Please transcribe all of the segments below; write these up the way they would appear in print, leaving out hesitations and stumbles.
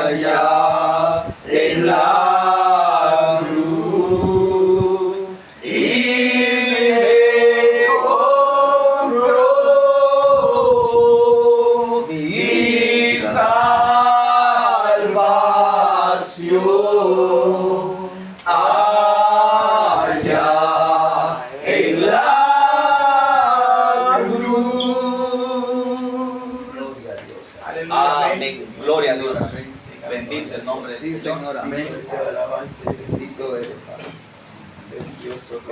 allá en la cruz y me compró mi salvación allá en la cruz. Amén. Gloria a Dios. Bendito el nombre del Señor. Amén. Bendito eres, Padre.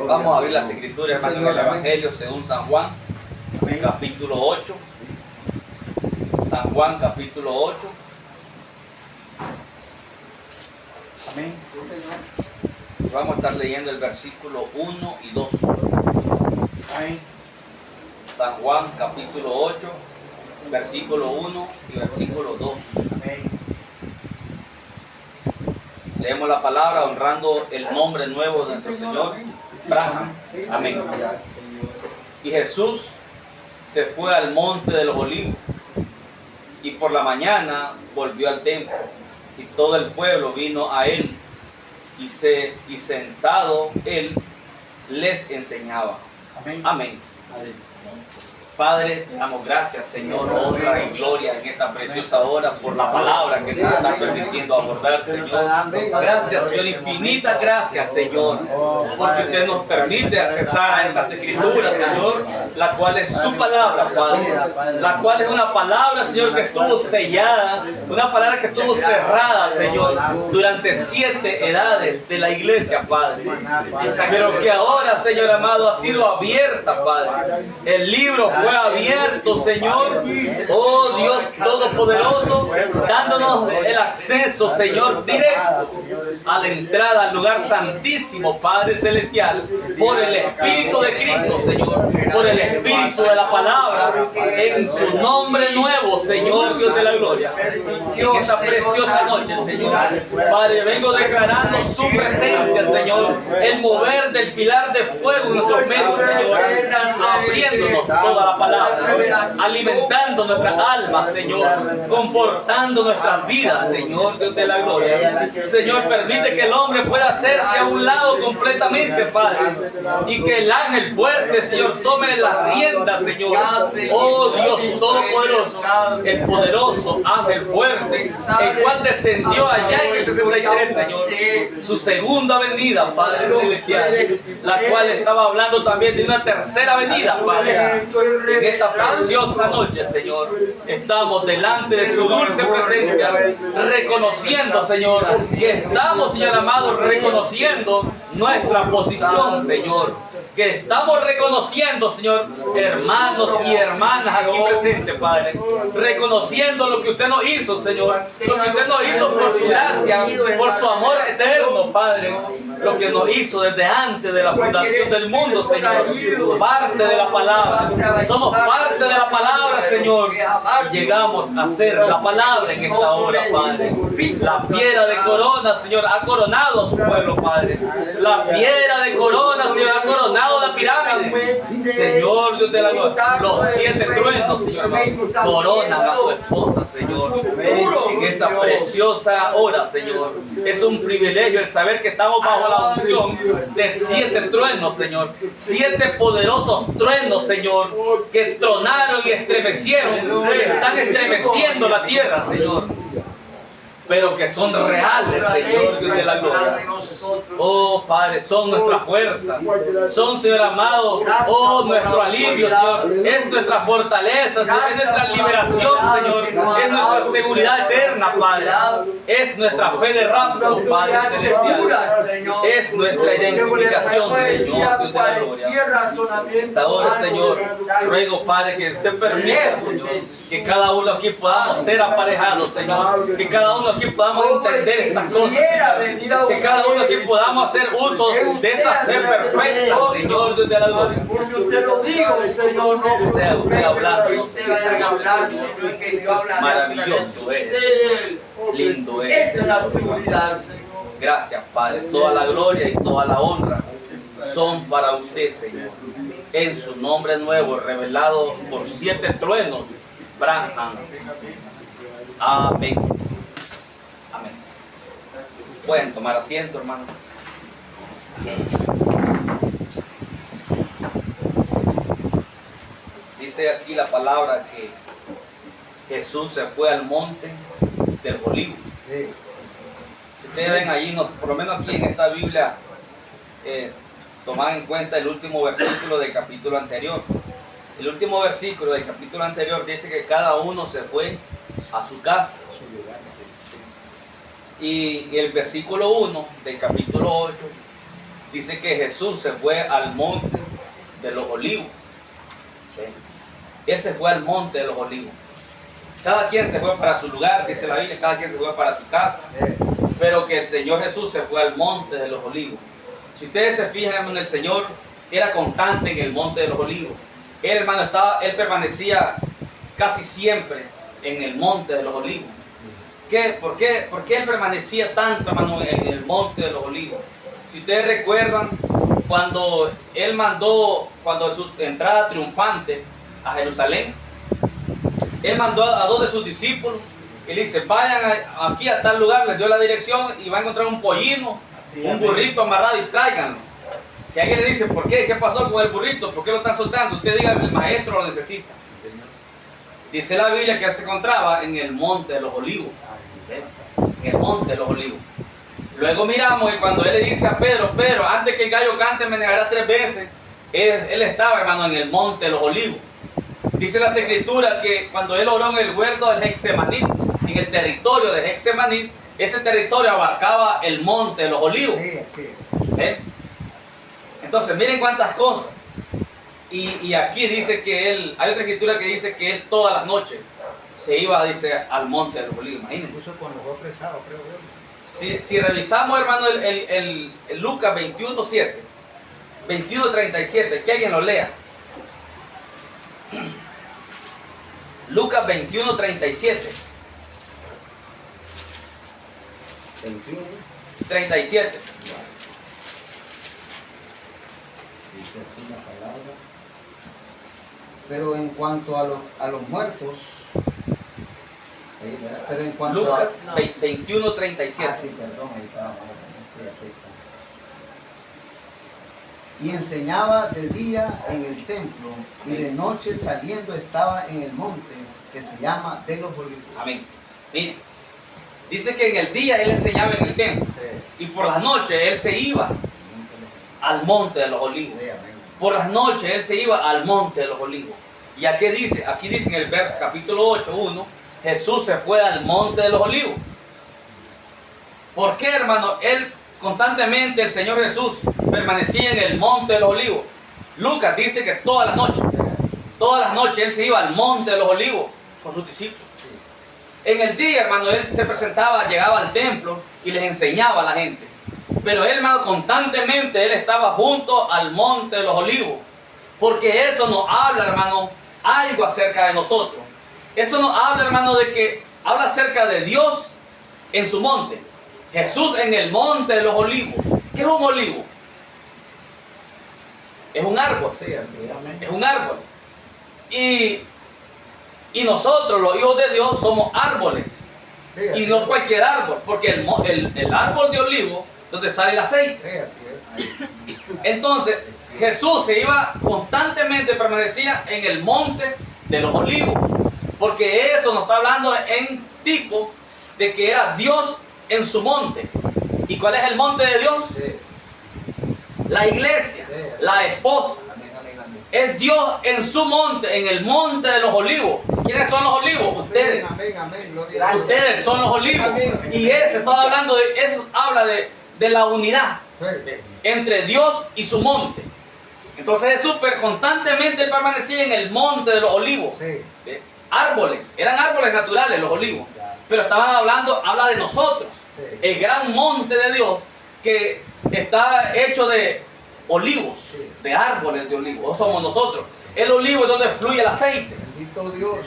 Vamos a abrir las escrituras, hermano, en el Evangelio según San Juan, capítulo 8. San Juan, capítulo 8. Amén. Vamos a estar leyendo el versículo 1 y 2. Amén. San Juan, capítulo 8, versículo 1 y versículo 2. Amén. Leemos la palabra honrando el nombre nuevo de nuestro Señor, Abraham. Amén. Y Jesús se fue al monte de los olivos y por la mañana volvió al templo y todo el pueblo vino a él y sentado él les enseñaba. Amén. Amén. Padre, damos gracias, Señor, honra y gloria en esta preciosa hora por la palabra que nos está permitiendo abordar, Señor. Gracias, Señor, infinitas gracias, Señor, porque usted nos permite accesar a estas escrituras, Señor, la cual es su palabra, Padre, la cual es una palabra, Señor, que estuvo sellada, una palabra que estuvo cerrada, Señor, durante 7 edades de la iglesia, Padre, pero que ahora, Señor amado, ha sido abierta, Padre. El libro fue abierto, Señor, oh Dios Todopoderoso, dándonos el acceso, Señor, directo a la entrada al lugar santísimo, Padre Celestial, por el Espíritu de Cristo, Señor, por el Espíritu de la palabra, en su nombre nuevo, Señor Dios de la gloria. En esta preciosa noche, Señor, Padre, vengo declarando su presencia, Señor, el mover del pilar de fuego en nuestros medios, Señor, abriéndonos toda la palabra, alimentando nuestra alma, Señor, confortando nuestras vidas, Señor Dios de la gloria. Señor, permite que el hombre pueda hacerse a un lado completamente, Padre, y que el ángel fuerte, Señor, tome las riendas, Señor. Oh Dios Todopoderoso, el poderoso ángel fuerte, el cual descendió allá en el 63, Señor, su segunda venida, Padre Celestial, la cual estaba hablando también de una tercera venida, Padre. En esta preciosa noche, Señor, estamos delante de su dulce presencia, reconociendo, Señor, que estamos, Señor amado, reconociendo nuestra posición, Señor, que estamos reconociendo, Señor, hermanos y hermanas aquí presentes, Padre, reconociendo lo que usted nos hizo, Señor, lo que usted nos hizo por su gracia, por su amor eterno, Padre, lo que nos hizo desde antes de la fundación del mundo, Señor, parte de la palabra, somos parte de la palabra, Señor, y llegamos a ser la palabra en esta hora, Padre. La piedra de corona, Señor, ha coronado a su pueblo, Padre. La piedra de corona, Señor, ha coronado la pirámide. Señor Dios de la gloria, los 7 truenos, Señor, coronan a su esposa, Señor, en esta preciosa hora, Señor. Es un privilegio el saber que estamos bajo la unción de 7 truenos, Señor. 7 poderosos truenos, Señor, que tronaron y estremecieron, están estremeciendo la tierra, Señor, pero que son reales, Señor Dios de la gloria. Oh Padre, son nuestras fuerzas, son, Señor amado, oh nuestro alivio, Señor, es nuestra fortaleza, Señor, es nuestra liberación, Señor, es nuestra seguridad eterna, Padre, es nuestra fe de rapto, Padre celestial, es nuestra identificación, Señor Dios de la gloria. Ahora, Señor, ruego, Padre, que te permita, Señor, que cada uno aquí podamos ser aparejados, Señor, que cada uno aquí podamos entender estas cosas, Señor, que cada uno aquí podamos hacer uso de esa fe perfecta, Señor Dios de la gloria. Porque usted lo dijo, Señor, no sea usted hablando, usted va a hablar, Señor, que yo hablaré. Maravilloso es, lindo es. Esa es la seguridad, Señor. Gracias, Padre, toda la gloria y toda la honra son para usted, Señor, en su nombre nuevo, revelado por 7 truenos, Abraham. Amén. Pueden tomar asiento, hermano. Dice aquí la palabra que Jesús se fue al monte del Olivo. Sí. Si ustedes ven allí, por lo menos aquí en esta Biblia, toman en cuenta el último versículo del capítulo anterior. El último versículo del capítulo anterior dice que cada uno se fue a su casa. Y el versículo 1 del capítulo 8 dice que Jesús se fue al monte de los olivos. Él se fue al monte de los olivos. Cada quien se fue para su lugar, dice la Biblia, cada quien se fue para su casa. Pero que el Señor Jesús se fue al monte de los olivos. Si ustedes se fijan, hermano, el Señor era constante en el monte de los olivos. Él, hermano, él permanecía casi siempre en el monte de los olivos. ¿Por qué él permanecía tanto, hermano, en el monte de los olivos? Si ustedes recuerdan, cuando él mandó, cuando su entrada triunfante a Jerusalén, él mandó a dos de sus discípulos y le dice: vayan aquí a tal lugar, les dio la dirección y va a encontrar un pollino, un burrito amarrado y tráiganlo. Si alguien le dice: ¿por qué? ¿Qué pasó con el burrito? ¿Por qué lo están soltando? Usted diga: el maestro lo necesita. Dice la Biblia que él se encontraba en el monte de los olivos. En el monte de los olivos. Luego miramos que cuando él le dice a Pedro: Pedro, antes que el gallo cante me negarás 3 veces. Él estaba, hermano, en el monte de los olivos. Dice las escrituras que cuando él oró en el huerto del Getsemaní, en el territorio de Getsemaní, ese territorio abarcaba el monte de los olivos. Sí, así es. Entonces miren cuántas cosas. Y aquí dice que él, hay otra escritura que dice que él todas las noches se iba, dice, al monte de los olivos. Imagínense. Incluso cuando fue apresado, creo yo. Si revisamos, hermano, el Lucas 21:7, 21:37, que alguien lo lea. Lucas 21:37. 21. 37. Dice así la palabra. Pero en cuanto a los muertos, pero en cuanto Lucas a... 21:37. sí, perdón, ahí estaba mal. Sí, aquí está. Y enseñaba de día en el templo, y de noche saliendo estaba en el monte que se llama de los olivos. Amén. Mire, dice que en el día él enseñaba en el templo, Sí. y por las noches él se iba al monte de los olivos. Sí, amén. Por las noches él se iba al monte de los olivos. ¿Y aquí dice? Aquí dice en el verso capítulo 8:1, Jesús se fue al monte de los olivos. ¿Por qué, hermano? Él constantemente, el Señor Jesús, permanecía en el monte de los olivos. Lucas dice que todas las noches él se iba al monte de los olivos con sus discípulos. En el día, hermano, él se presentaba, llegaba al templo y les enseñaba a la gente. Pero él, hermano, constantemente él estaba junto al monte de los olivos. Porque eso nos habla, hermano, algo acerca de nosotros. Eso nos habla, hermano, de que habla acerca de Dios en su monte. Jesús en el monte de los olivos. ¿Qué es un olivo? Es un árbol. Sí, así es. Amén. Es un árbol. Y nosotros, los hijos de Dios, somos árboles. Sí, Y así no es. cualquier árbol. Porque el árbol de olivo, donde sale el aceite. Sí, así es. Entonces, Jesús se iba constantemente, permanecía en el monte de los olivos. Porque eso nos está hablando en tipo de que era Dios en su monte. ¿Y cuál es el monte de Dios? Sí. La iglesia, la esposa. Amén, amén, amén. Es Dios en su monte, en el monte de los olivos. ¿Quiénes son los olivos? Ustedes. Amén, amén, gloria a Dios. Ustedes son los olivos. Y eso estaba hablando de eso, habla de la unidad Sí. entre Dios y su monte. Entonces Jesús constantemente permanecía en el monte de los olivos. Sí. Árboles, eran árboles naturales los olivos. Pero estaban hablando, habla de nosotros. Sí. El gran monte de Dios que está hecho de olivos, Sí. de árboles de olivos. Eso somos nosotros. El olivo es donde fluye el aceite. Bendito Dios.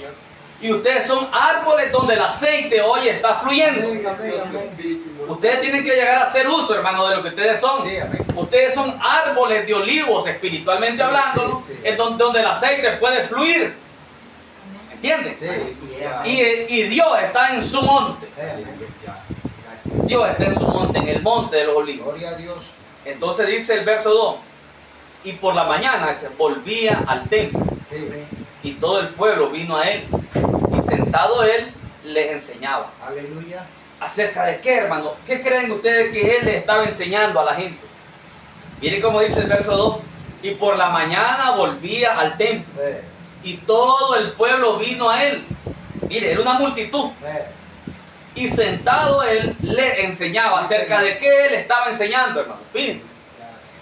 Y ustedes son árboles donde el aceite hoy está fluyendo. Amén, amén, amén. Ustedes tienen que llegar a hacer uso, hermano, de lo que ustedes son. Sí, amén. Ustedes son árboles de olivos, espiritualmente hablando, sí. en donde el aceite puede fluir. ¿Entienden? Sí. Y Dios está en su monte. Amén. Dios está en su monte, en el monte de los olivos. Gloria a Dios. Entonces dice el verso 2, y por la mañana dice, volvía al templo, Sí. y todo el pueblo vino a él, y sentado él les enseñaba. Aleluya. ¿Acerca de qué, hermano? ¿Qué creen ustedes que él les estaba enseñando a la gente? Miren cómo dice el verso 2, y por la mañana volvía al templo, y todo el pueblo vino a él. Mire, era una multitud. Y sentado él le enseñaba. ¿Acerca de qué él estaba enseñando, hermano? Fíjense.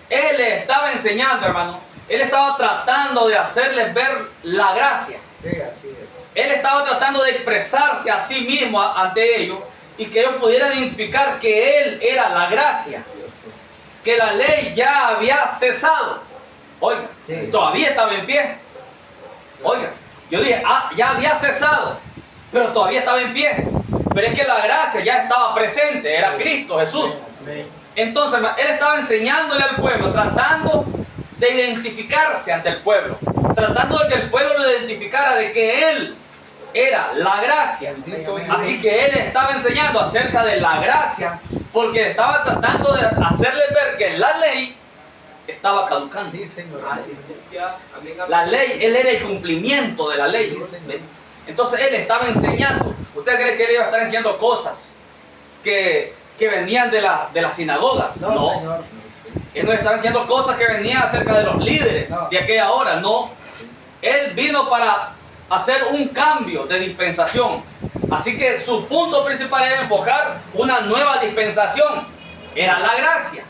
Él le estaba enseñando, hermano. Él estaba tratando de hacerles ver la gracia. Sí, así es. Él estaba tratando de expresarse a sí mismo ante ellos y que ellos pudieran identificar que él era la gracia. Que la ley ya había cesado. Oiga, Sí. todavía estaba en pie. Oiga, yo dije, ya había cesado, pero todavía estaba en pie. Pero es que la gracia ya estaba presente, era Cristo Jesús. Entonces, él estaba enseñándole al pueblo, tratando de identificarse ante el pueblo, tratando de que el pueblo lo identificara de que él era la gracia. Así que él estaba enseñando acerca de la gracia, porque estaba tratando de hacerle ver que la ley estaba caducando. Sí, Señor. La ley, él era el cumplimiento de la ley. Sí, Señor. Entonces él estaba enseñando. ¿Usted cree que él iba a estar enseñando cosas que venían de las sinagogas? No, Señor. Él no estaba enseñando cosas que venían acerca de los líderes de aquella hora. No. Él vino para hacer un cambio de dispensación. Así que su punto principal era enfocar una nueva dispensación. Era la gracia.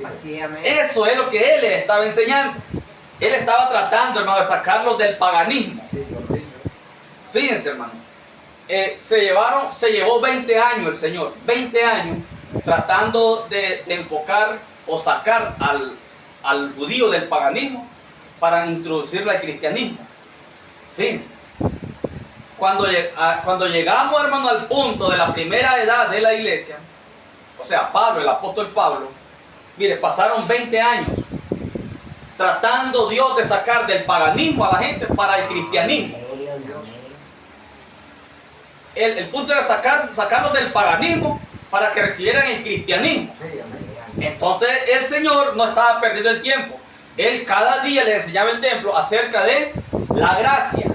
Así es. Eso es lo que él les estaba enseñando. Él estaba tratando, hermano, de sacarlos del paganismo. Fíjense, hermano. Se llevó 20 años el Señor. 20 años tratando de enfocar o sacar al judío del paganismo para introducirlo al cristianismo. Fíjense. Cuando llegamos, hermano, al punto de la primera edad de la iglesia, o sea, Pablo, el apóstol Pablo, mire, pasaron 20 años tratando Dios de sacar del paganismo a la gente para el cristianismo. El punto era sacarlos del paganismo para que recibieran el cristianismo. Entonces el Señor no estaba perdiendo el tiempo. Él cada día les enseñaba el templo acerca de la gracia.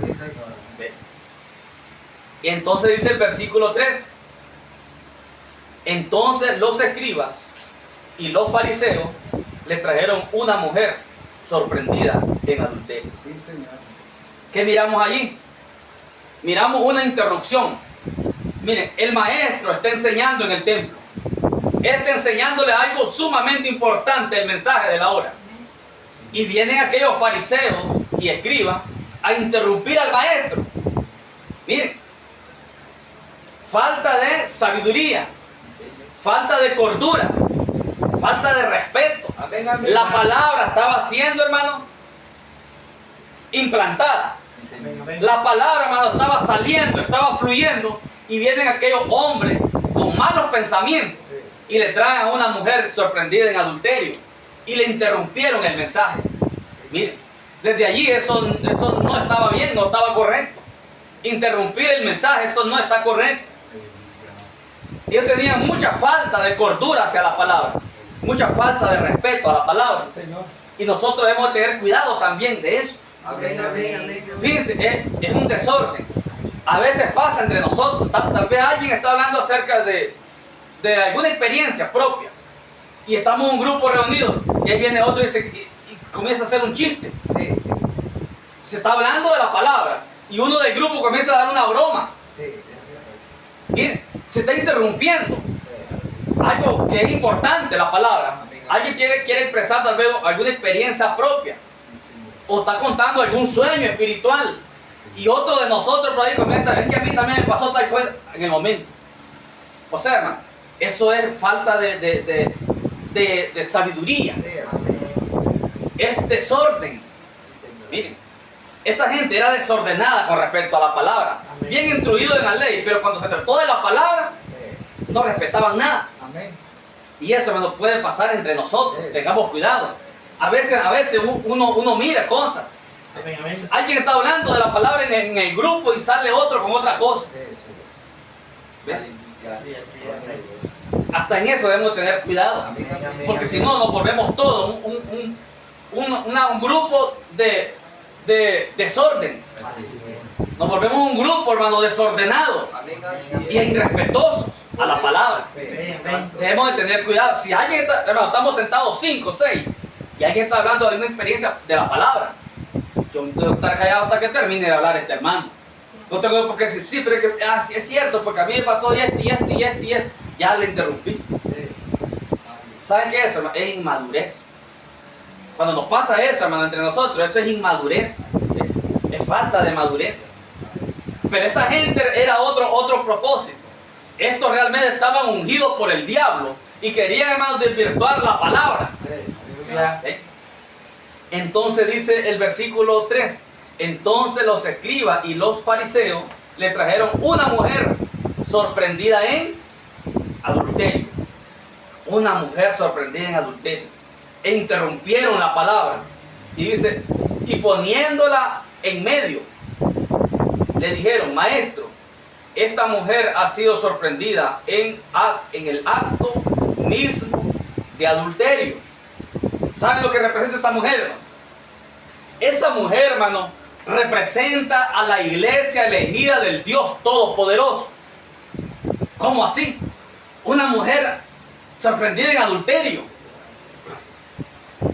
Y entonces dice el versículo 3. Entonces los escribas y los fariseos le trajeron una mujer sorprendida en adulterio. Sí, Señor. ¿Qué miramos allí? Miramos una interrupción. Miren, el maestro está enseñando en el templo. Él está enseñándole algo sumamente importante, el mensaje de la hora. Y vienen aquellos fariseos y escribas a interrumpir al maestro. Miren, falta de sabiduría, falta de cordura, falta de respeto. La palabra estaba siendo, hermano, implantada. La palabra, hermano, estaba saliendo, estaba fluyendo, y vienen aquellos hombres con malos pensamientos y le traen a una mujer sorprendida en adulterio y le interrumpieron el mensaje. Miren, desde allí eso no estaba bien, no estaba correcto. Interrumpir el mensaje, eso no está correcto. Ellos tenían mucha falta de cordura hacia la palabra, mucha falta de respeto a la palabra. Y nosotros debemos tener cuidado también de eso. Fíjense, es un desorden. A veces pasa entre nosotros. Tal vez alguien está hablando acerca de alguna experiencia propia. Y estamos en un grupo reunido. Y ahí viene otro y comienza a hacer un chiste. Se está hablando de la palabra. Y uno del grupo comienza a dar una broma. Miren, se está interrumpiendo algo que es importante, la palabra. Alguien quiere expresar tal vez alguna experiencia propia. O está contando algún sueño espiritual. Y otro de nosotros por ahí comienza, es que a mí también me pasó tal cosa en el momento. O sea, hermano, eso es falta de sabiduría. Es desorden. Miren, esta gente era desordenada con respecto a la palabra. Bien instruido en la ley, pero cuando se trató de la palabra, no respetaban nada. Y eso, hermano, puede pasar entre nosotros. Tengamos cuidado. A veces uno mira cosas. Alguien está hablando de la palabra en el grupo y sale otro con otra cosa. ¿Ves? Hasta en eso debemos tener cuidado. Porque si no, nos volvemos todos un grupo de desorden. Nos volvemos un grupo, hermano, desordenados y irrespetuosos a la palabra. Debemos de tener cuidado. Si alguien está, hermano, estamos sentados 5, 6 y alguien está hablando de una experiencia de la palabra, yo no tengo que estar callado hasta que termine de hablar este hermano. No tengo por qué decir, sí, pero es que sí, es cierto, porque a mí me pasó y esto. Ya le interrumpí. ¿Saben qué es eso, hermano? Es inmadurez. Cuando nos pasa eso, hermano, entre nosotros, eso es inmadurez. Es falta de madurez. Pero esta gente era otro propósito. Estos realmente estaban ungidos por el diablo y querían, hermano, desvirtuar la palabra. ¿Eh? Entonces dice el versículo 3. Entonces los escribas y los fariseos le trajeron una mujer sorprendida en adulterio. Una mujer sorprendida en adulterio. E interrumpieron la palabra. Y dice, y poniéndola en medio, le dijeron, maestro, esta mujer ha sido sorprendida en el acto mismo de adulterio. ¿Saben lo que representa esa mujer, hermano? Esa mujer, hermano, representa a la iglesia elegida del Dios Todopoderoso. ¿Cómo así? Una mujer sorprendida en adulterio,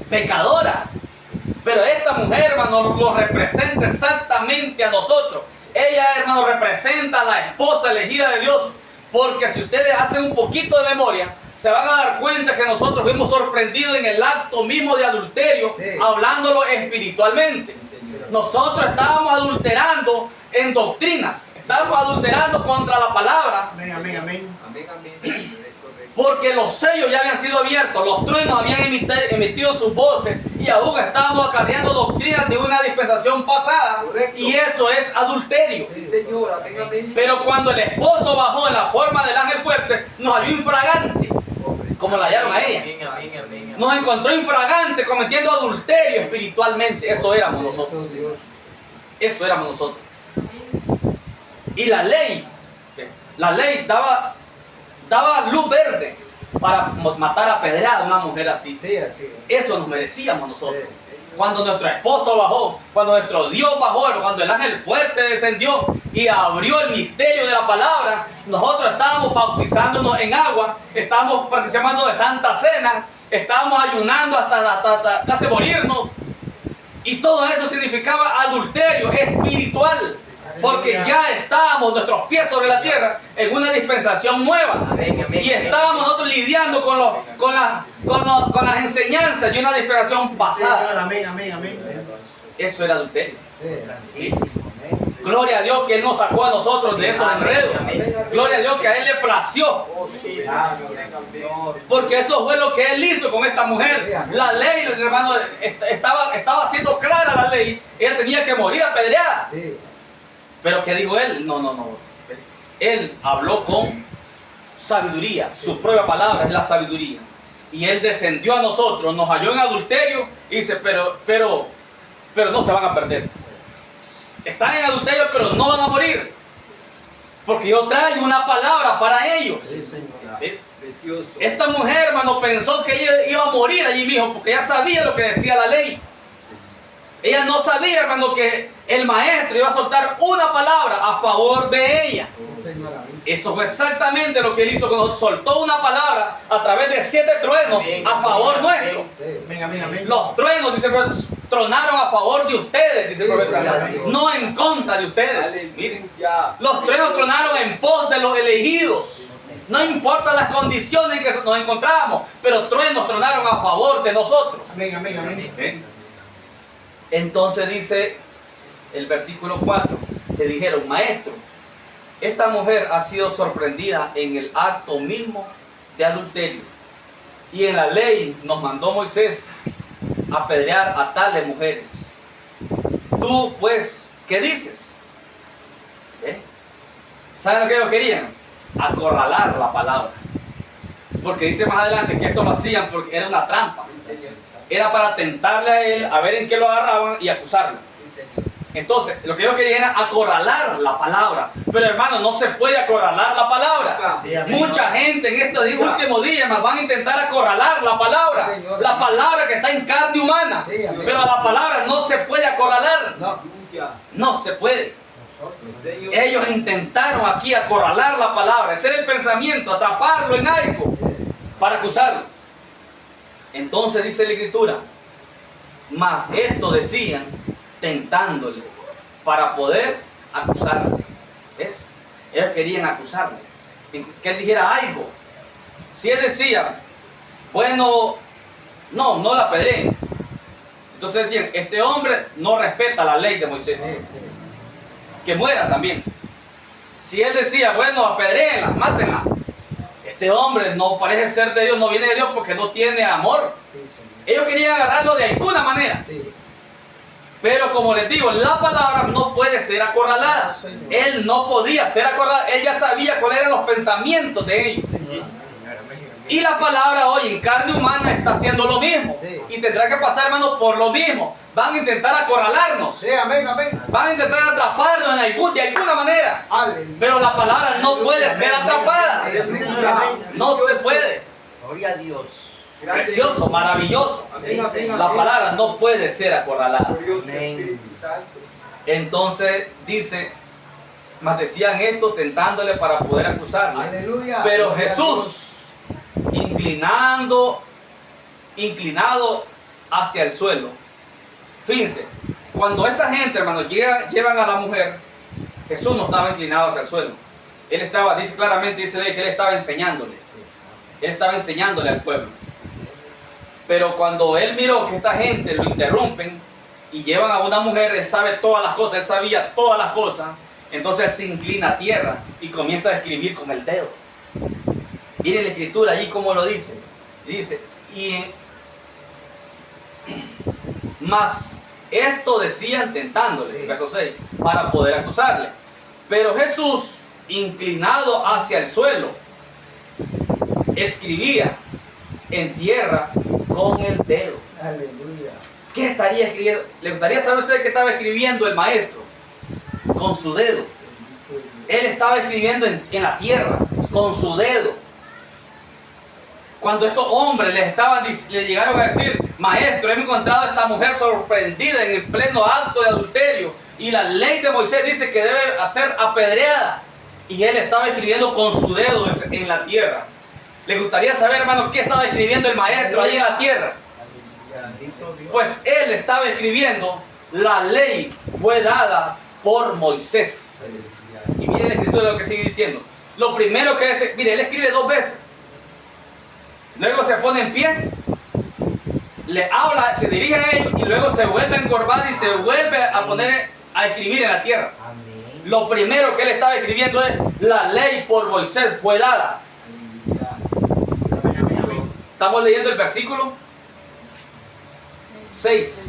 pecadora. Pero esta mujer, hermano, lo representa exactamente a nosotros. Ella, hermano, representa a la esposa elegida de Dios. Porque si ustedes hacen un poquito de memoria, se van a dar cuenta que nosotros fuimos sorprendidos en el acto mismo de adulterio, hablándolo espiritualmente. Nosotros estábamos adulterando en doctrinas, estábamos adulterando contra la palabra. Amén. Porque los sellos ya habían sido abiertos, los truenos habían emitido sus voces y aún estábamos acarreando doctrinas de una dispensación pasada. Correcto. Y eso es adulterio. Sí, Señor. Amén. Pero cuando el esposo bajó en la forma del ángel fuerte, nos halló infragante, como la hallaron a ella. Nos encontró infragante, cometiendo adulterio espiritualmente. Eso éramos nosotros. Eso éramos nosotros. Y la ley daba luz verde para matar a pedrada a una mujer así. Eso nos merecíamos nosotros. Cuando nuestro esposo bajó, cuando nuestro Dios bajó, cuando el ángel fuerte descendió y abrió el misterio de la palabra, nosotros estábamos bautizándonos en agua, estábamos participando de Santa Cena, estábamos ayunando hasta casi morirnos. Y todo eso significaba adulterio espiritual. Porque ya estábamos, nuestros pies sobre la tierra, en una dispensación nueva. Y estábamos nosotros lidiando con las enseñanzas de una dispensación pasada. Eso era adulterio. Gloria a Dios que Él nos sacó a nosotros de esos enredos. Gloria a Dios que a Él le plació. Porque eso fue lo que Él hizo con esta mujer. La ley, hermano, estaba siendo clara la ley. Ella tenía que morir apedreada. Pero ¿qué dijo Él? No. Él habló con sabiduría. Su propia palabra es la sabiduría. Y Él descendió a nosotros, nos halló en adulterio y dice, pero no se van a perder. Están en adulterio, pero no van a morir. Porque yo traigo una palabra para ellos. Es precioso. Esta mujer, hermano, pensó que ella iba a morir allí mismo, porque ella sabía lo que decía la ley. Ella no sabía, hermano, que el maestro iba a soltar una palabra a favor de ella. Eso fue exactamente lo que él hizo cuando soltó una palabra a través de 7 truenos a favor nuestro. Los truenos, dice el profeta, tronaron a favor de ustedes, dice el profeta, no en contra de ustedes. Miren, los truenos tronaron en pos de los elegidos. No importa las condiciones en que nos encontramos, pero truenos tronaron a favor de nosotros. Entonces dice el versículo 4, que dijeron, maestro, esta mujer ha sido sorprendida en el acto mismo de adulterio. Y en la ley nos mandó Moisés apedrear a tales mujeres. Tú, pues, ¿qué dices? ¿Saben lo que ellos querían? Acorralar la palabra. Porque dice más adelante que esto lo hacían porque era una trampa. Era para tentarle a él, a ver en qué lo agarraban y acusarlo. Entonces, lo que ellos querían era acorralar la palabra. Pero hermano, no se puede acorralar la palabra. Sí, amén. Mucha gente en estos últimos días más van a intentar acorralar la palabra. Sí, Señor. La palabra que está en carne humana. Sí, amén. Pero la palabra no se puede acorralar. No. Aleluya. No se puede. Señor. Ellos intentaron aquí acorralar la palabra, hacer el pensamiento, atraparlo en algo para acusarlo. Entonces dice la Escritura, mas esto decían tentándole para poder acusarle. ¿Ves? Ellos querían acusarle, que él dijera algo. Si él decía, bueno, no la apedreen. Entonces decían, este hombre no respeta la ley de Moisés. Sí, sí. Que muera también. Si él decía, bueno, apedréenla, mátenla. Este hombre no parece ser de Dios, no viene de Dios porque no tiene amor. Sí, Señor. Ellos querían agarrarlo de alguna manera. Sí. Pero como les digo, la palabra no puede ser acorralada. No, Señor. Él no podía ser acorralado. Él ya sabía cuáles eran los pensamientos de ellos. Señor. Y la palabra hoy en carne humana está haciendo lo mismo. Sí. Y tendrá que pasar, hermano, por lo mismo. Van a intentar acorralarnos. Sí, amén, amén. Van a intentar atraparnos de alguna manera. Aleluya. Pero la palabra no puede ser atrapada. No se puede. Gloria a Dios. Precioso, maravilloso. Amén, amén, La amén. palabra no puede ser acorralada. Glorioso Amén. Espíritu Santo. Entonces dice, mas decían esto tentándole para poder acusarle. Aleluya. Pero Gloria a Jesús, inclinado hacia el suelo. Fíjense, cuando esta gente, hermanos, llevan a la mujer, Jesús no estaba inclinado hacia el suelo. Él estaba, dice claramente, dice que él estaba enseñándoles. Él estaba enseñándole al pueblo. Pero cuando él miró que esta gente lo interrumpen y llevan a una mujer, él sabe todas las cosas, él sabía todas las cosas. Entonces él se inclina a tierra y comienza a escribir con el dedo. Miren la escritura allí como lo dice. Dice, mas esto decían tentándole, Sí. verso 6, para poder acusarle. Pero Jesús, inclinado hacia el suelo, escribía en tierra con el dedo. Aleluya. ¿Qué estaría escribiendo? ¿Le gustaría saber usted qué estaba escribiendo el maestro? Con su dedo. Él estaba escribiendo en la tierra, con su dedo. Cuando estos hombres le llegaron a decir, maestro, hemos encontrado a esta mujer sorprendida en el pleno acto de adulterio y la ley de Moisés dice que debe ser apedreada. Y él estaba escribiendo con su dedo en la tierra. ¿Le gustaría saber, hermano, qué estaba escribiendo el maestro allí en la tierra? Bendito Dios. Pues él estaba escribiendo, la ley fue dada por Moisés. Y mire la escritura de lo que sigue diciendo. Lo primero que mire, él escribe 2 veces. Luego se pone en pie, le habla, se dirige a ellos y luego se vuelve a encorvar y se vuelve a poner a escribir en la tierra. Amén. Lo primero que él estaba escribiendo es, la ley por Moisés fue dada. Estamos leyendo el versículo 6.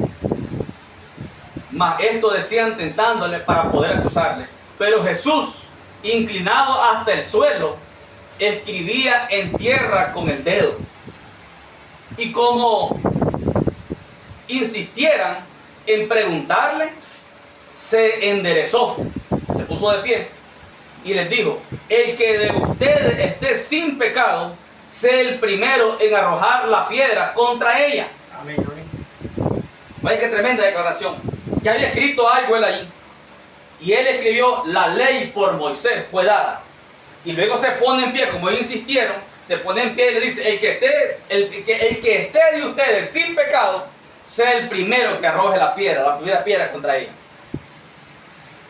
Mas esto decían tentándole para poder acusarle. Pero Jesús, inclinado hasta el suelo, escribía en tierra con el dedo. Y como insistieran en preguntarle, se enderezó, se puso de pie y les dijo, el que de ustedes esté sin pecado, sea el primero en arrojar la piedra contra ella. Amén, amén. Vaya qué tremenda declaración. Ya había escrito algo él allí. Y él escribió, la ley por Moisés fue dada. Y luego se pone en pie, como ellos insistieron, se pone en pie y le dice, el que esté de ustedes sin pecado, sea el primero que arroje la primera piedra contra ella.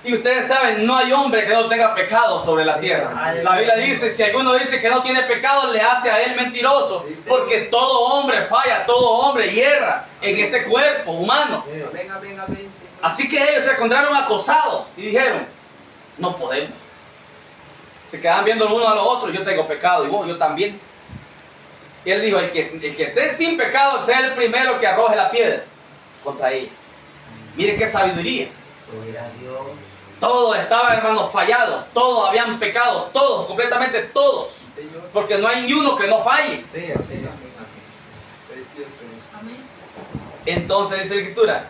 Y ustedes saben, no hay hombre que no tenga pecado sobre la tierra. La Biblia dice, si alguno dice que no tiene pecado, le hace a él mentiroso. Porque todo hombre falla, todo hombre hierra en este cuerpo humano. Amén, amén, amén. Señor. Así que ellos se encontraron acosados y dijeron, no podemos. Se quedaban viendo los unos a los otros, yo tengo pecado y vos, yo también. Y él dijo, el que esté sin pecado sea el primero que arroje la piedra contra ella. Mire qué sabiduría. Gloria a Dios. Todos estaban, hermanos, fallados, todos habían pecado, todos, completamente todos. Señor. Porque no hay ni uno que no falle. Sí, así. Amén, amén. Precioso. Entonces dice la Escritura,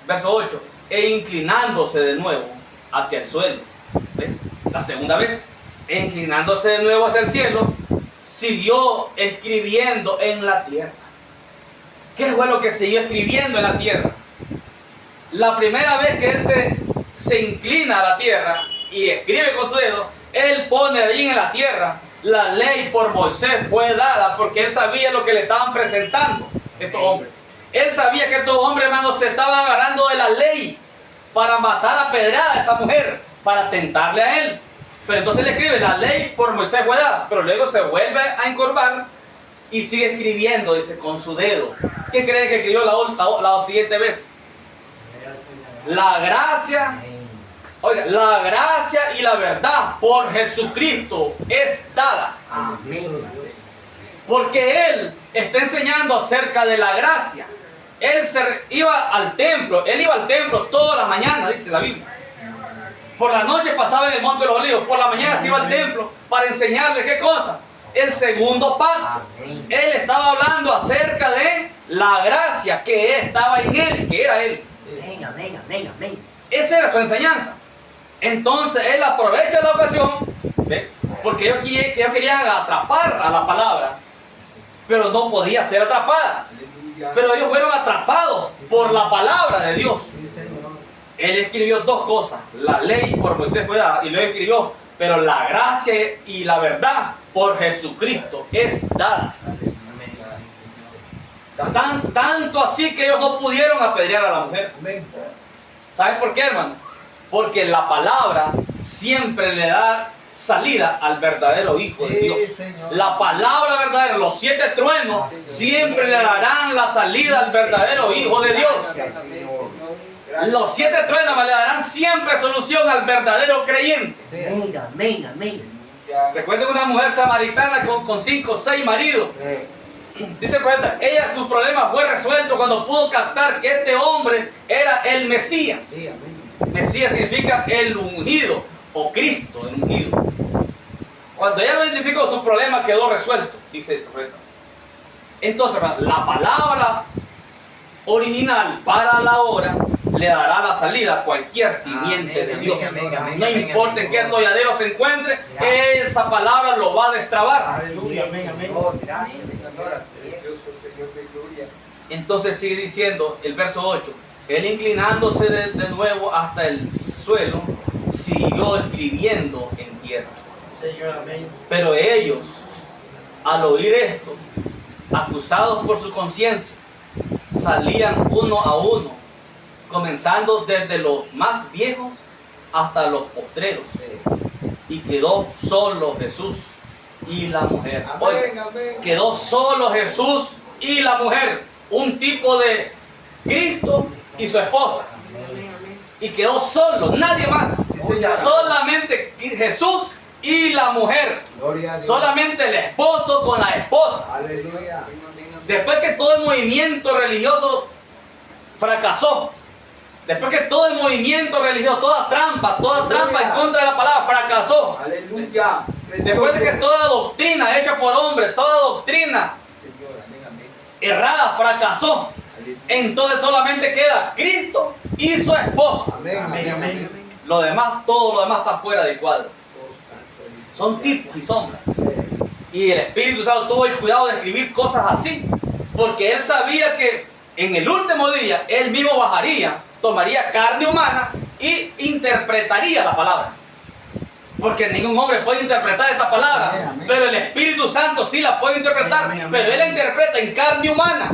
verso 8, e inclinándose de nuevo hacia el suelo. ¿Ves? La segunda vez, e inclinándose de nuevo hacia el cielo, siguió escribiendo en la tierra. ¿Qué fue lo que siguió escribiendo en la tierra? La primera vez que él se inclina a la tierra y escribe con su dedo, él pone allí en la tierra: la ley por Moisés fue dada, porque él sabía lo que le estaban presentando estos hombres. Él sabía que estos hombres, hermanos, se estaban agarrando de la ley para matar a pedrada a esa mujer, para tentarle a él. Pero entonces le escribe: la ley por Moisés fue dada, pero luego se vuelve a encorvar y sigue escribiendo, dice, con su dedo. ¿Qué cree que escribió la siguiente vez? La gracia, oiga, la gracia y la verdad por Jesucristo es dada. Amén. Porque él está enseñando acerca de la gracia. Él iba al templo toda la mañana, dice la Biblia. Por la noche pasaba en el Monte de los Olivos, por la mañana se iba al templo para enseñarle ¿qué cosa? El segundo pacto. Él estaba hablando acerca de la gracia que estaba en él, que era él. Amén, amén, amén, amén. Esa era su enseñanza. Entonces él aprovecha la ocasión, ¿ve? Porque ellos querían atrapar a la palabra, pero no podía ser atrapada. Pero ellos fueron atrapados por la palabra de Dios. Él escribió dos cosas: la ley por Moisés fue dada, y luego escribió: pero la gracia y la verdad por Jesucristo es dada. Tanto así que ellos no pudieron apedrear a la mujer. ¿Saben por qué, hermano? Porque la palabra siempre le da salida al verdadero Hijo de Dios. La palabra verdadera, los 7 truenos, siempre le darán la salida al verdadero Hijo de Dios. Los 7 truenos le darán siempre solución al verdadero creyente. Amén, amén, amén. Recuerden una mujer samaritana con 5 o 6 maridos. Dice el profeta, su problema fue resuelto cuando pudo captar que este hombre era el Mesías. Mesías significa el ungido, o Cristo, el ungido. Cuando ella lo identificó, su problema quedó resuelto, dice el profeta. Entonces, la palabra original para la hora le dará la salida a cualquier simiente de Dios. No importa en qué atolladero se encuentre, esa palabra lo va a destrabar. Aleluya, amén, amén. Gracias, precioso Señor de gloria. Entonces sigue diciendo el verso 8: él, inclinándose de nuevo hasta el suelo, siguió escribiendo en tierra. Señor, amén. Pero ellos, al oír esto, acusados por su conciencia, salían uno a uno, comenzando desde los más viejos hasta los postreros, y quedó solo Jesús y la mujer. Oiga, quedó solo Jesús y la mujer, un tipo de Cristo y su esposa, y quedó solo, nadie más, solamente Jesús y la mujer, solamente el esposo con la esposa. Aleluya. Después que todo el movimiento religioso fracasó, después que todo el movimiento religioso, toda trampa en contra de la palabra fracasó, Aleluya. después de que toda doctrina hecha por hombres, toda doctrina errada fracasó, entonces solamente queda Cristo y su esposa. Lo demás, todo lo demás está fuera del cuadro. Son tipos y sombras. Y el Espíritu Santo tuvo el cuidado de escribir cosas así, porque él sabía que en el último día él mismo bajaría, tomaría carne humana y interpretaría la palabra. Porque ningún hombre puede interpretar esta palabra, pero el Espíritu Santo sí la puede interpretar, pero él la interpreta en carne humana.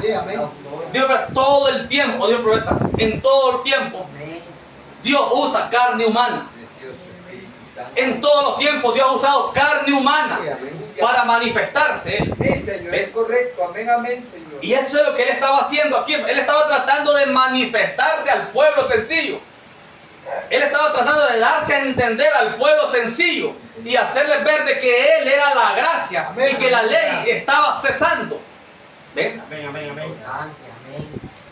Dios, todo el tiempo, Dios profeta, en todo el tiempo, Dios usa carne humana. En todos los tiempos Dios ha usado carne humana para manifestarse Él. Sí, Señor, es correcto. Amén, amén, Señor. Y eso es lo que Él estaba haciendo aquí. Él estaba tratando de manifestarse al pueblo sencillo. Él estaba tratando de darse a entender al pueblo sencillo y hacerles ver de que Él era la gracia y que la ley estaba cesando. ¿Ven? Amén, amén, amén.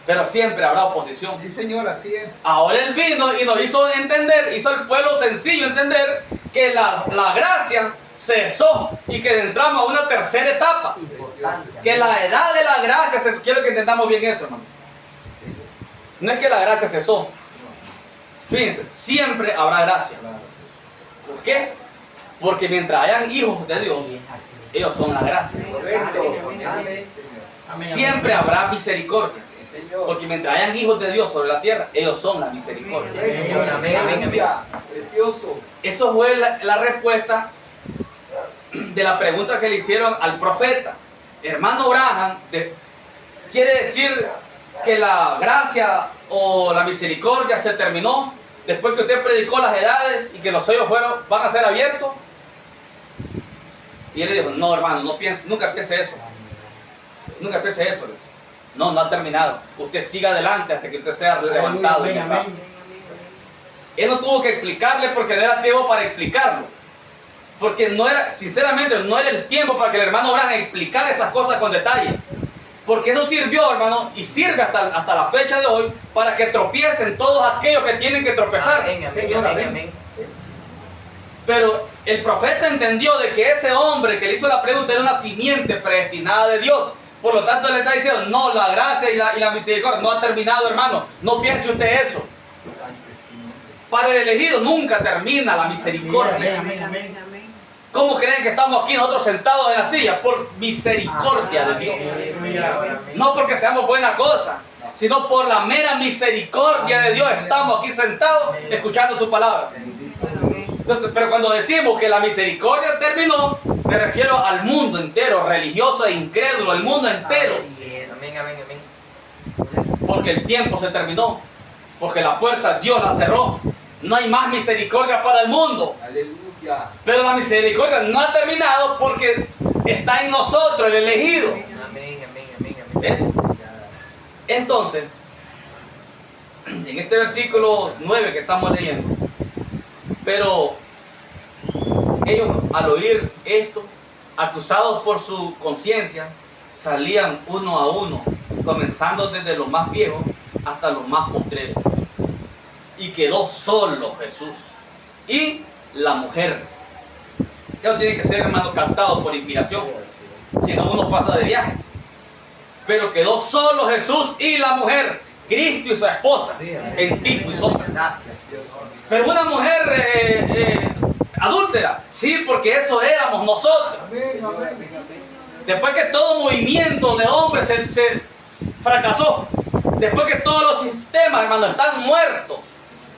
Pero siempre habrá oposición. Sí, Señor, así es. Ahora Él vino y nos hizo entender, hizo al pueblo sencillo entender que la gracia cesó y que entramos a una tercera etapa. Que la edad de la gracia cesó. Quiero que entendamos bien eso, hermano. No es que la gracia cesó. Fíjense, siempre habrá gracia. ¿Por qué? Porque mientras hayan hijos de Dios, ellos son la gracia. Correcto. Amén, Señor. Amén. Siempre habrá misericordia. Sí, Señor. Porque mientras hayan hijos de Dios sobre la tierra, ellos son la misericordia. Señor, amén, amén, amén. Aleluya. Precioso. Eso fue la respuesta de la pregunta que le hicieron al profeta. Hermano Branham, ¿quiere decir que la gracia o la misericordia se terminó después que usted predicó las edades y que los sellos van a ser abiertos? Y él le dijo, no hermano, nunca piense eso. Nunca piense eso. No, no ha terminado. Usted siga adelante hasta que usted sea levantado. Amén, amén. Él no tuvo que explicarle porque no era tiempo para explicarlo. Porque no era, sinceramente, no era el tiempo para que el hermano Branham explicara esas cosas con detalle. Porque eso sirvió, hermano, y sirve hasta la fecha de hoy para que tropiecen todos aquellos que tienen que tropezar. Amén, Señor, amén, amén. amén. Pero el profeta entendió de que ese hombre que le hizo la pregunta era una simiente predestinada de Dios. Por lo tanto, le está diciendo, no, la gracia y la misericordia no ha terminado, hermano. No piense usted eso. Para el elegido nunca termina la misericordia. Amén, amén. ¿Cómo creen que estamos aquí nosotros sentados en la silla? Por misericordia de Dios. No porque seamos buena cosa, sino por la mera misericordia de Dios estamos aquí sentados escuchando su palabra. Entonces, pero cuando decimos que la misericordia terminó, me refiero al mundo entero, religioso e incrédulo, el mundo entero. Amén, amén, amén. Porque el tiempo se terminó, porque la puerta Dios la cerró. No hay más misericordia para el mundo. Aleluya. Pero la misericordia no ha terminado porque está en nosotros, el elegido. Amén, amén, amén, amén. Entonces, en este versículo 9 que estamos leyendo, pero ellos al oír esto, acusados por su conciencia, salían uno a uno, comenzando desde los más viejos hasta los más postreros. Y quedó solo Jesús y la mujer. Ellos tienen que ser, hermanos, captados por inspiración, si no uno pasa de viaje. Pero quedó solo Jesús y la mujer, Cristo y su esposa, en tipo y sombra. Gracias, Dios. Pero una mujer adúltera, sí, porque eso éramos nosotros. Después que todo movimiento de hombres se fracasó, después que todos los sistemas, hermanos, están muertos,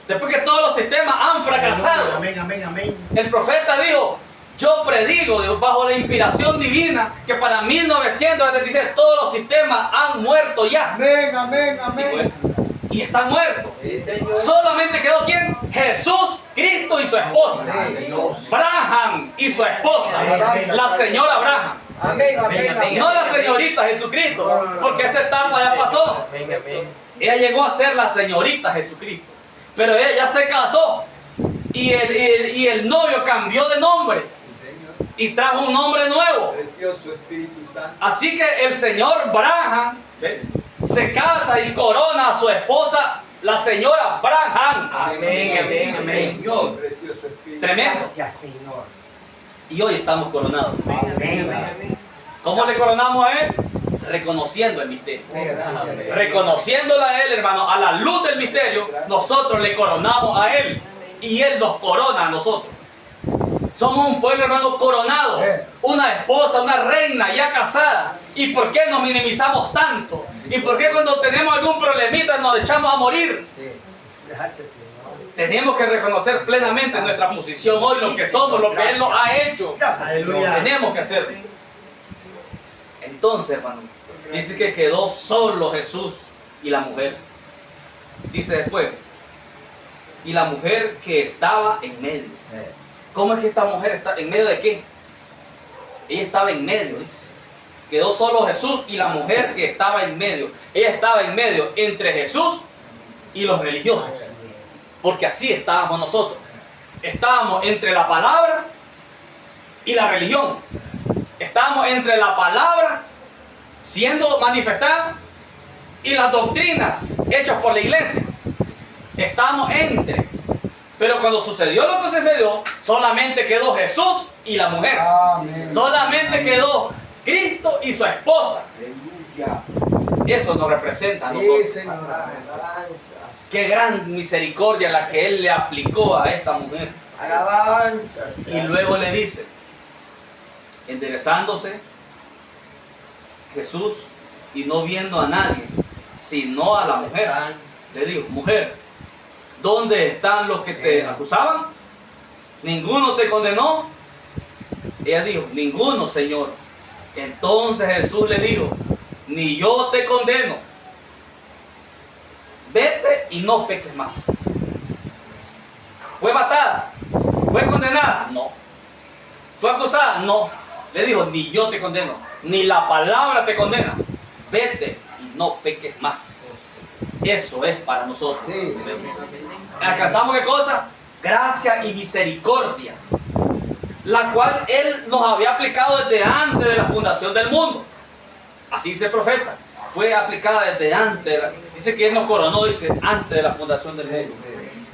después que todos los sistemas han fracasado, Amén, amén, amén. el profeta dijo, yo predigo bajo la inspiración divina que para 1976 todos los sistemas han muerto ya. Amén, amén, Y, amén. bueno, y están muertos. Sí, Señor. Solamente quedó ¿quién? Jesús, Cristo y su esposa. Branham y su esposa, la señora Branham. Amén, amén, amén. No la señorita Jesucristo, porque esa etapa ya pasó. Amén, amén. Ella llegó a ser la señorita Jesucristo, pero ella ya se casó y el novio cambió de nombre y trajo un nombre nuevo. Precioso Espíritu Santo. Así que el señor Branham se casa y corona a su esposa, la señora Branham. Amén, amén, amén. Señor. Precioso Espíritu. Tremendo. Gracias, Señor. Y hoy estamos coronados. Amén. ¿Cómo le coronamos a él? Reconociendo el misterio. Reconociéndolo a él, hermano, a la luz del misterio, nosotros le coronamos a él y él nos corona a nosotros. Somos un pueblo, hermano, coronado, una esposa, una reina ya casada. ¿Y por qué nos minimizamos tanto? ¿Y por qué cuando tenemos algún problemita nos echamos a morir? Gracias, Señor. Tenemos que reconocer plenamente nuestra posición hoy, lo que somos, lo que él nos ha hecho. Gracias, Señor. Aleluya. Tenemos que hacerlo. Entonces, hermano, dice que quedó solo Jesús y la mujer. Dice después, y la mujer que estaba en medio. ¿Cómo es que esta mujer está en medio de qué? Ella estaba en medio, dice. Quedó solo Jesús y la mujer que estaba en medio. Ella estaba en medio entre Jesús y los religiosos. Porque así estábamos nosotros. Estábamos entre la palabra y la religión. Estábamos entre la palabra siendo manifestada y las doctrinas hechas por la iglesia. Estábamos entre. Pero cuando sucedió lo que sucedió, solamente quedó Jesús y la mujer. Amén. Solamente quedó Cristo y su esposa. Aleluya. Eso nos representa a Sí, nosotros. Señor. Alabanza. Qué gran misericordia la que Él le aplicó a esta mujer. Alabanza. Y luego le dice, enderezándose Jesús y no viendo a nadie, sino a la mujer, le dijo, mujer, ¿dónde están los que te acusaban? ¿Ninguno te condenó? Ella dijo, ninguno, Señor. Entonces Jesús le dijo, ni yo te condeno. Vete y no peques más. ¿Fue matada? ¿Fue condenada? No. ¿Fue acusada? No. Le dijo, ni yo te condeno, ni la palabra te condena. Vete y no peques más. Eso es para nosotros. Sí. ¿Alcanzamos qué cosa? Gracia y misericordia, la cual Él nos había aplicado desde antes de la fundación del mundo. Así dice el profeta. Fue aplicada desde antes. Dice que Él nos coronó, dice, antes de la fundación del mundo.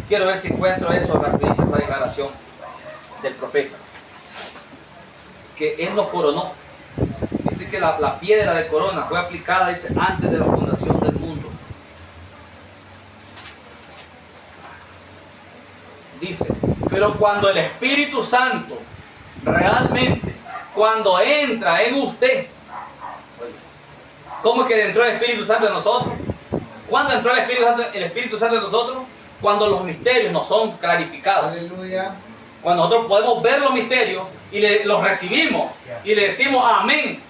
Quiero ver si encuentro eso rapidito, esa declaración del profeta. Que Él nos coronó. Dice que la piedra de corona fue aplicada, dice, antes de la fundación del mundo. Dice, pero cuando el Espíritu Santo realmente, cuando entra en usted, ¿cómo es que entró el Espíritu Santo en nosotros? ¿Cuándo entró el Espíritu Santo en nosotros? Cuando los misterios nos son clarificados. Aleluya. Cuando nosotros podemos ver los misterios y los recibimos y le decimos amén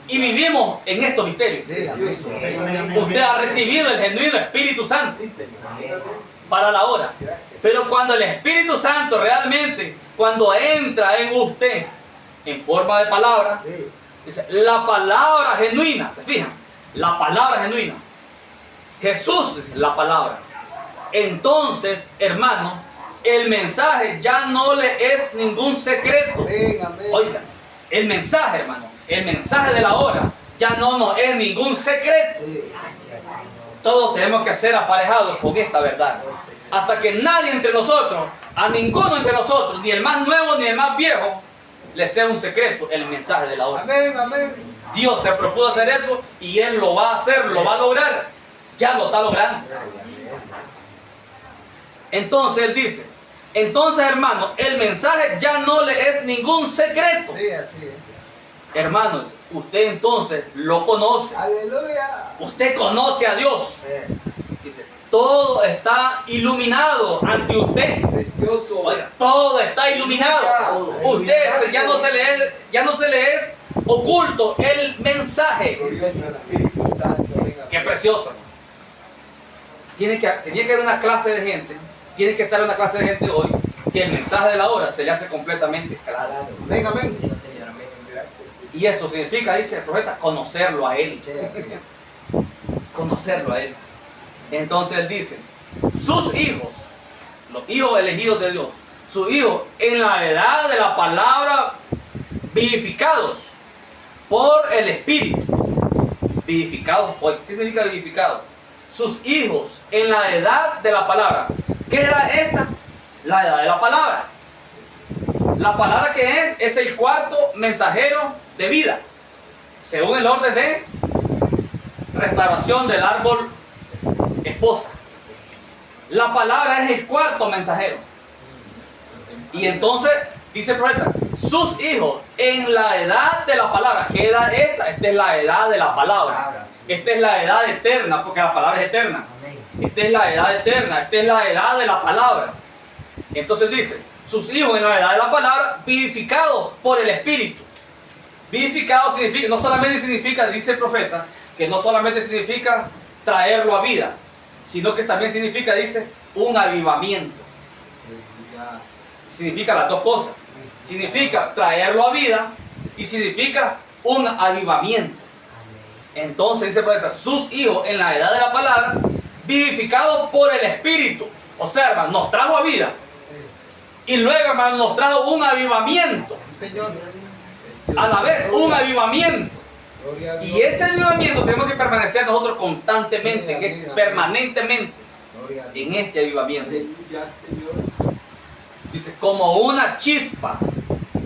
y vivimos en estos misterios. Sí, amén. Usted ha recibido el genuino Espíritu Santo para la hora. Pero cuando el Espíritu Santo realmente, cuando entra en usted en forma de palabra, dice, la palabra genuina, ¿se fijan? La palabra genuina. Jesús dice, la palabra. Entonces, hermano, el mensaje ya no le es ningún secreto. Amén, amén. Oiga, el mensaje, hermano, el mensaje de la hora ya no nos es ningún secreto. Sí. Gracias, Señor. Todos tenemos que ser aparejados con esta verdad. Hasta que nadie entre nosotros, a ninguno entre nosotros, ni el más nuevo ni el más viejo, le sea un secreto el mensaje de la hora. Amén, amén. Dios se propuso hacer eso y Él lo va a hacer, lo va a lograr. Ya lo está logrando. Entonces Él dice, entonces hermanos, el mensaje ya no le es ningún secreto. Sí, así es. Hermanos, usted entonces lo conoce. Aleluya. Usted conoce a Dios. Sí. Dice, todo está iluminado ante usted. Precioso. Oiga, todo está iluminado. Usted ya no se le es oculto el mensaje. Glorioso Espíritu Santo. Venga. Qué precioso. Tenía que haber una clase de gente, tiene que estar una clase de gente hoy, que el mensaje de la hora se le hace completamente claro. Amén, amén. Sí, Señor. Amén. Gracias. Y eso significa, dice el profeta, conocerlo a Él. Sí, así es. Conocerlo a Él. Entonces Él dice, sus hijos, los hijos elegidos de Dios, sus hijos en la edad de la palabra, vivificados por el Espíritu. Vivificados, ¿qué significa vivificados? Sus hijos en la edad de la palabra. ¿Qué edad es esta? La edad de la palabra. La palabra que es el cuarto mensajero de vida, según el orden de restauración del árbol esposa. La palabra es el cuarto mensajero. Y entonces, dice el profeta, sus hijos en la edad de la palabra. ¿Qué edad es esta? Esta es la edad de la palabra. Esta es la edad eterna, porque la palabra es eterna. Amén. Esta es la edad eterna, esta es la edad de la palabra. Entonces dice, sus hijos en la edad de la palabra, vivificados por el Espíritu. Vivificados significa, no solamente significa, dice el profeta, que no solamente significa traerlo a vida, sino que también significa, dice, un avivamiento. Significa las dos cosas. Significa traerlo a vida y significa un avivamiento. Entonces dice el profeta, sus hijos en la edad de la palabra, vivificados por el Espíritu. Observa, nos trajo a vida. Y luego, hermano, nos trajo un avivamiento. Señor. A la vez, un avivamiento. Gloria a Dios. Y ese avivamiento tenemos que permanecer nosotros constantemente, Sí, amén. permanentemente, Gloria a Dios. en este avivamiento. Aleluya, Señor. Dice, como una chispa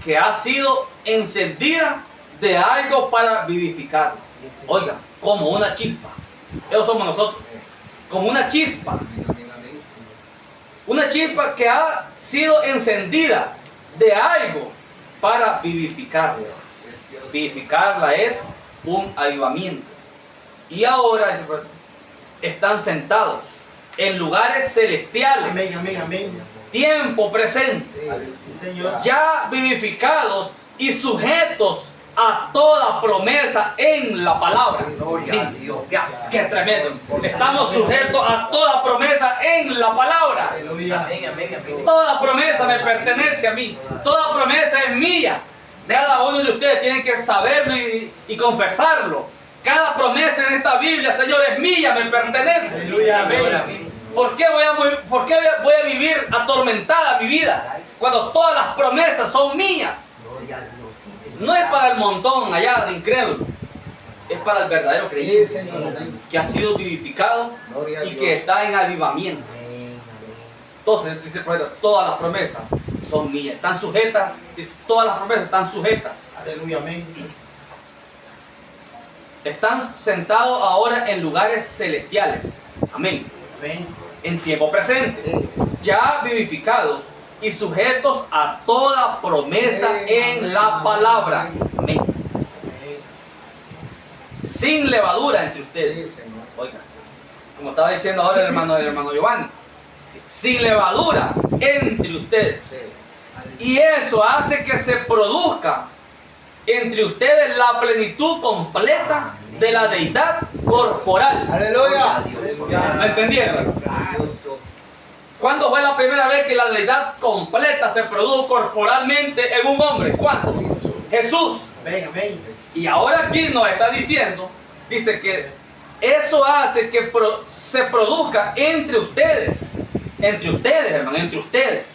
que ha sido encendida de algo para vivificar. Oiga, como una chispa. Esos somos nosotros. Como una chispa Una chispa que ha sido encendida de algo para vivificarla. Vivificarla es un avivamiento. Y ahora están sentados en lugares celestiales. Amén, amén, amén. Tiempo presente. Sí, Señor. Ya vivificados y sujetos a toda promesa en la palabra. Gloria a Dios. Gracias. ¡Qué tremendo! Estamos sujetos a toda promesa en la palabra. Aleluya. Amén, amén, amén. Toda promesa me pertenece a mí. Toda promesa es mía. Cada uno de ustedes tiene que saberlo y confesarlo. Cada promesa en esta Biblia, Señor, es mía, me pertenece. Aleluya. Amén. ¿Por qué voy a vivir atormentada mi vida cuando todas las promesas son mías? Gloria a Dios. Sí, Señor. No es para el montón allá de incrédulos, es para el verdadero Sí, creyente Señor. Amén. que ha sido vivificado Gloria a y Dios. que está en avivamiento. Amén, amén. Entonces, dice el profeta, todas las promesas son mías, están sujetas, todas las promesas están sujetas. Aleluya. Amén. Están sentados ahora en lugares celestiales. Amén. Amén. En tiempo presente, ya vivificados y sujetos a toda promesa en la palabra. Amén. Amén. Sin levadura entre Sí, ustedes. Señor. Oiga, como estaba diciendo ahora el hermano Giovanni, sin levadura entre ustedes. Sí. Y eso hace que se produzca entre ustedes la plenitud completa de la deidad corporal. Aleluya. ¿Me entendieron? ¿Cuándo fue la primera vez que la deidad completa se produjo corporalmente en un hombre? ¿Cuándo? Jesús. Amén. Amén. Y ahora aquí nos está diciendo, dice que eso hace que se produzca entre ustedes, hermano, entre ustedes,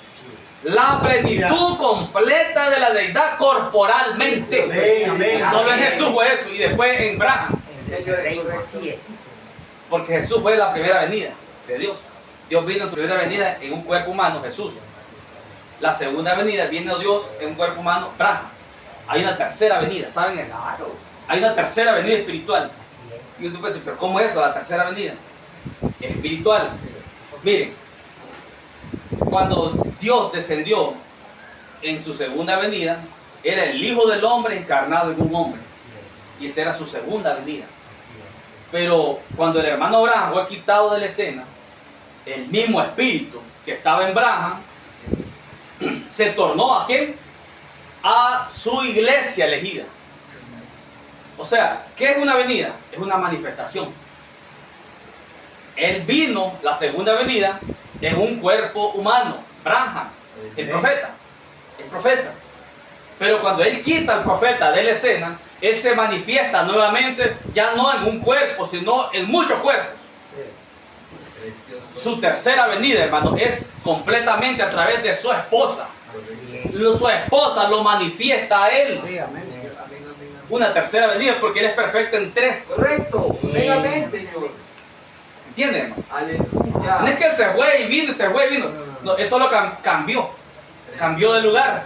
la plenitud completa de la deidad corporalmente. Amén. Amén. Solo en Jesús fue eso y después en Abraham, En el reino, así es, sí, Señor. porque Jesús fue la primera venida de Dios. Dios vino en su primera venida en un cuerpo humano, Jesús. La segunda venida viene Dios en un cuerpo humano, Abraham. Hay una tercera venida, ¿saben eso? Claro, Hay una tercera venida espiritual. así es. Y tú puedes decir, pero ¿cómo es eso, la tercera venida? Es espiritual. Miren, cuando Dios descendió en su segunda venida, era el Hijo del Hombre encarnado en un hombre. Así Y esa era su segunda venida. es, así es. Pero cuando el hermano Abraham fue quitado de la escena, el mismo espíritu que estaba en Abraham se tornó ¿a quién? A su iglesia elegida. O sea, ¿qué es una venida? Es una manifestación. Él vino, la segunda venida, en un cuerpo humano, Abraham, el profeta. El profeta. Pero cuando él quita al profeta de la escena, él se manifiesta nuevamente, ya no en un cuerpo, sino en muchos cuerpos. Su tercera venida, hermano, es completamente a través de su esposa. Así es. Su esposa lo manifiesta a él. Sí, amén. Una tercera venida porque él es perfecto en tres. Correcto. Amén. Amén, Señor. ¿Entienden, hermano? Aleluya. No es que él se fue y vino, se fue y vino. No, eso lo cambió. Cambió de lugar.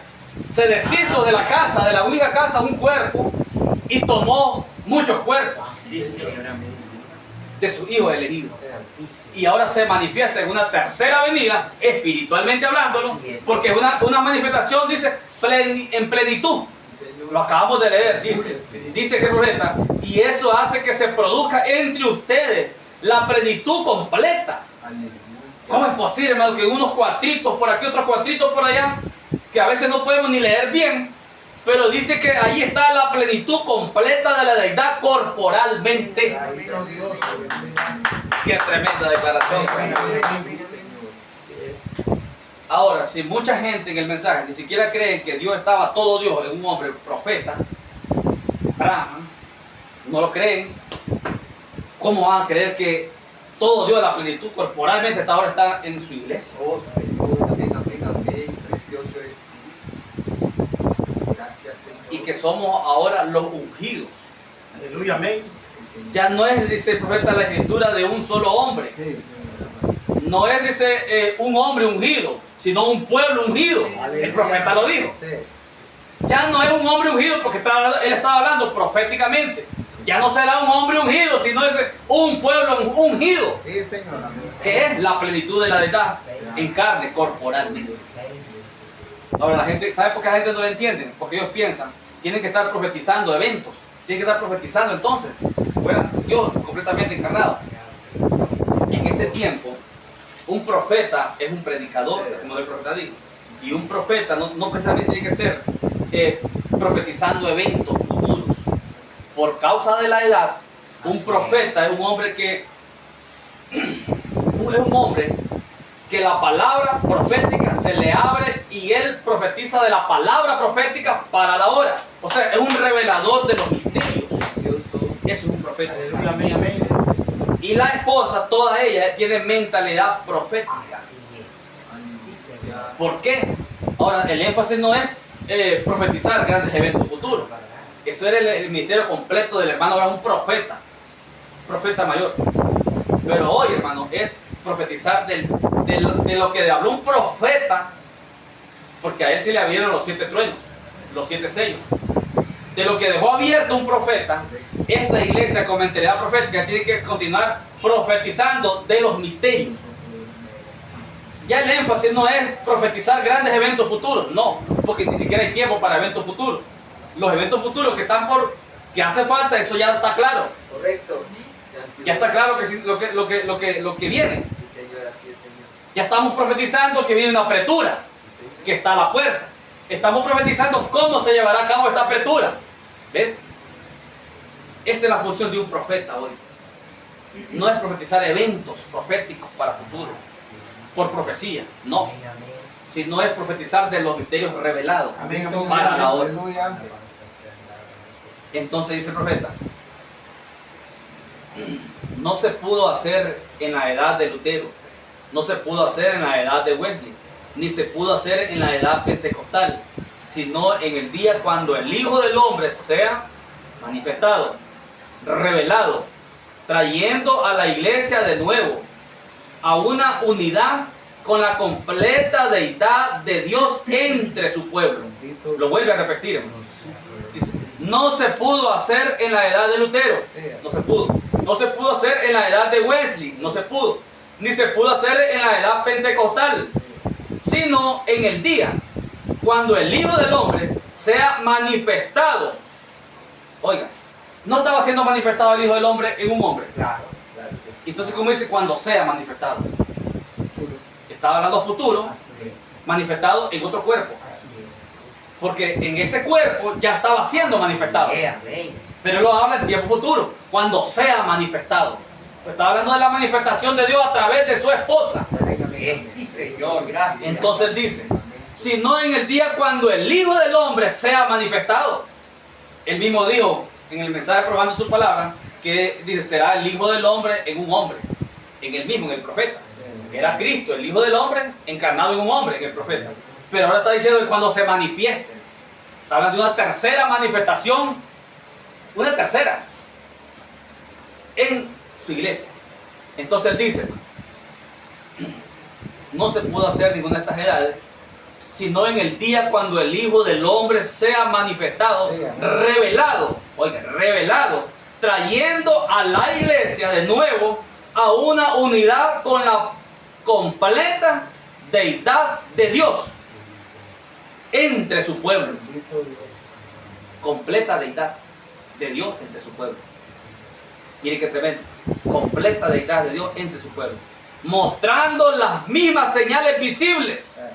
Se deshizo de la casa, de la única casa, un cuerpo. Y tomó muchos cuerpos Sí, Señor. Amén. de su hijo elegido. Altísimo. Y ahora se manifiesta en una tercera venida, espiritualmente hablándolo, Así es. porque es una manifestación, dice, en plenitud. Lo acabamos de leer, dice que el profeta, y eso hace que se produzca entre ustedes la plenitud completa. ¿Cómo es posible, hermano, que unos cuatritos por aquí, otros cuatritos por allá, que a veces no podemos ni leer bien, pero dice que ahí está la plenitud completa de la deidad corporalmente? Qué tremenda declaración. Ahora, si mucha gente en el mensaje ni siquiera cree que Dios estaba todo Dios en un hombre profeta, Abraham, no lo creen, ¿cómo van a creer que todo Dios, la plenitud corporalmente ahora está en su iglesia? Oh Señor, amén, amén, amén. Precioso eres tú. Gracias, Señor. Y que somos ahora los ungidos. Aleluya. Amén. Ya no es, dice el profeta, la escritura de un solo hombre. Sí. No es, dice, un hombre ungido, sino un pueblo ungido. El profeta lo dijo. Sí. Ya no es un hombre ungido porque él estaba hablando proféticamente. Ya no será un hombre ungido, sino es un pueblo ungido, Sí, Señor. Amén. que es la plenitud de la deidad en carne, corporalmente. Ahora la gente, ¿sabe por qué la gente no lo entiende? Porque ellos piensan, tienen que estar profetizando eventos, tienen que estar profetizando entonces, fuera Dios completamente encarnado. En este tiempo, un profeta es un predicador, como el profeta dijo, y un profeta no precisamente tiene que ser profetizando eventos futuros. Por causa de la edad, un profeta es un hombre que la palabra profética se le abre y él profetiza de la palabra profética para la hora. O sea, es un revelador de los misterios. Eso es un profeta. Aleluya, amén, amén. Y la esposa, toda ella, tiene mentalidad profética. Así es. Sí, Señor. ¿Por qué? Ahora, el énfasis no es profetizar grandes eventos futuros. Eso era el ministerio completo del hermano, era un profeta mayor. Pero hoy, hermano, es profetizar de lo que habló un profeta, porque a él se le abrieron los 7 truenos, los 7 sellos. De lo que dejó abierto un profeta, esta iglesia con mentalidad profética tiene que continuar profetizando de los misterios. Ya el énfasis no es profetizar grandes eventos futuros, no, porque ni siquiera hay tiempo para eventos futuros. Los eventos futuros que hacen falta, eso ya está claro. Correcto. Ya está claro lo que viene. Sí, Señor, así es, Señor. Ya estamos profetizando que viene una apertura, que está a la puerta. Estamos profetizando cómo se llevará a cabo esta apertura. ¿Ves? Esa es la función de un profeta hoy. No es profetizar eventos proféticos para futuro, por profecía, no. Amén, amén. Sino es profetizar de los misterios revelados Amén, amén. para la hora. Aleluya. Entonces dice el profeta, no se pudo hacer en la edad de Lutero, no se pudo hacer en la edad de Wesley, ni se pudo hacer en la edad pentecostal, sino en el día cuando el Hijo del Hombre sea manifestado, revelado, trayendo a la iglesia de nuevo a una unidad con la completa deidad de Dios entre su pueblo. Lo vuelve a repetir, hermano. Dice, no se pudo hacer en la edad de Lutero, no se pudo. No se pudo hacer en la edad de Wesley, no se pudo. Ni se pudo hacer en la edad pentecostal, sino en el día cuando el Hijo del Hombre sea manifestado. Oiga, no estaba siendo manifestado el Hijo del Hombre en un hombre. Claro. Claro que sí. Entonces, como dice, cuando sea manifestado. Estaba hablando futuro, Así es. manifestado en otro cuerpo. Así es. Porque en ese cuerpo ya estaba siendo manifestado. Amén. Pero él lo habla en tiempo futuro, cuando sea manifestado. Pues está hablando de la manifestación de Dios a través de su esposa. Sí, Señor. Gracias. Entonces dice, sino en el día cuando el Hijo del Hombre sea manifestado. Él mismo dijo en el mensaje probando su palabra, que dice, será el Hijo del Hombre en un hombre. En el mismo, en el profeta. Era Cristo, el Hijo del Hombre, encarnado en un hombre, en el profeta. Pero ahora está diciendo que cuando se manifieste. Está hablando de una tercera manifestación. Una tercera. En su iglesia. Entonces él dice, no se pudo hacer ninguna de estas edades, sino en el día cuando el Hijo del Hombre sea manifestado, revelado, oiga, revelado, trayendo a la iglesia de nuevo a una unidad con la completa deidad de Dios entre su pueblo. Completa deidad de Dios entre su pueblo. Miren qué tremendo. Completa deidad de Dios entre su pueblo. Mostrando las mismas señales visibles.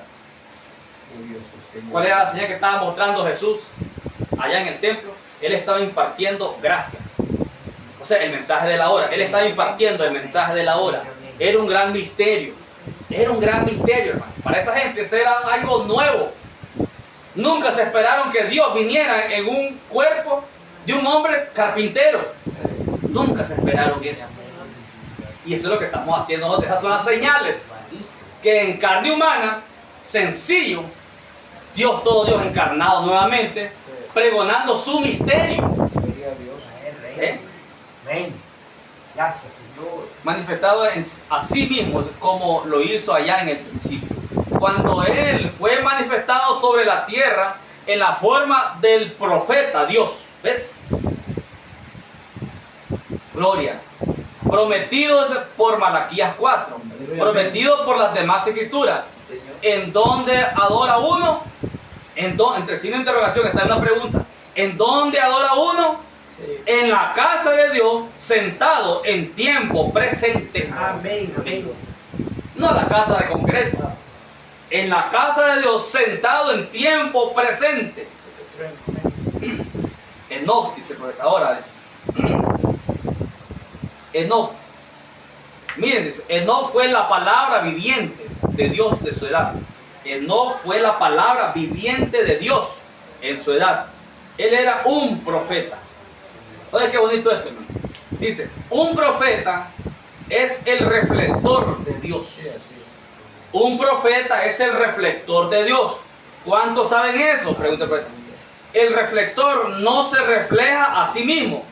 ¿Cuál era la señal que estaba mostrando Jesús allá en el templo? Él estaba impartiendo gracia. O sea, el mensaje de la hora. Él estaba impartiendo el mensaje de la hora. Era un gran misterio. Era un gran misterio, hermano. Para esa gente eso era algo nuevo. Nunca se esperaron que Dios viniera en un cuerpo de un hombre carpintero. Nunca se esperaron eso. Y eso es lo que estamos haciendo nosotros. Esas son las señales. Que en carne humana, sencillo, Dios, todo Dios encarnado nuevamente, pregonando su misterio. ¿Eh? Amén. Gracias, Señor. Manifestado a sí mismo, como lo hizo allá en el principio. Cuando Él fue manifestado sobre la tierra en la forma del profeta Dios. ¿Ves? Gloria. Prometidos por Malaquías 4. Aleluya. Prometido por las demás escrituras. ¿En dónde adora uno? Entre signo de interrogación está una pregunta. ¿En dónde adora uno? Sí. En la casa de Dios, sentado en tiempo presente. Amén, amén. No la casa de concreto. En la casa de Dios, sentado en tiempo presente. Enoc, dice el profeta. Ahora dice. Enoc. Miren, dice, Enoc fue la palabra viviente de Dios de su edad. Enoc fue la palabra viviente de Dios en su edad. Él era un profeta. Oye, qué bonito esto, hermano. Dice, un profeta es el reflector de Dios. Un profeta es el reflector de Dios. ¿Cuántos saben eso? Pregunta el profeta. El reflector no se refleja a sí mismo.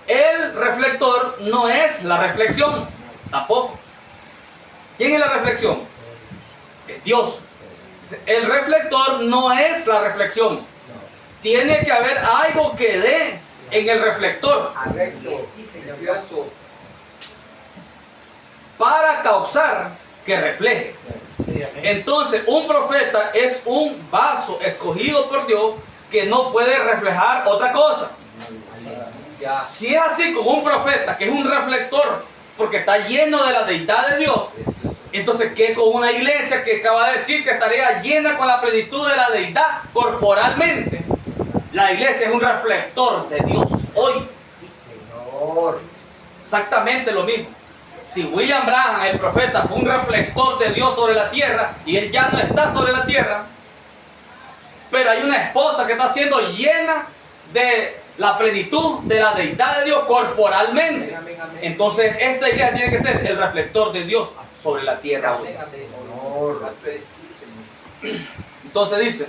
El reflector no es la reflexión, tampoco. ¿Quién es la reflexión? Es Dios. El reflector no es la reflexión. Tiene que haber algo que dé en el reflector Así es, sí, Señor. para causar que refleje. Sí, amén. Entonces, un profeta es un vaso escogido por Dios que no puede reflejar otra cosa. Ya. Si es así con un profeta que es un reflector porque está lleno de la deidad de Dios, entonces ¿qué con una iglesia que acaba de decir que estaría llena con la plenitud de la deidad corporalmente? La iglesia es un reflector de Dios hoy. Sí, Señor. Exactamente lo mismo. Si William Branham, el profeta, fue un reflector de Dios sobre la tierra y él ya no está sobre la tierra, pero hay una esposa que está siendo llena de la plenitud de la deidad de Dios corporalmente. Amén, amén, amén. Entonces esta iglesia tiene que ser el reflector de Dios sobre la tierra. Amén, amén, Señor. Entonces dice,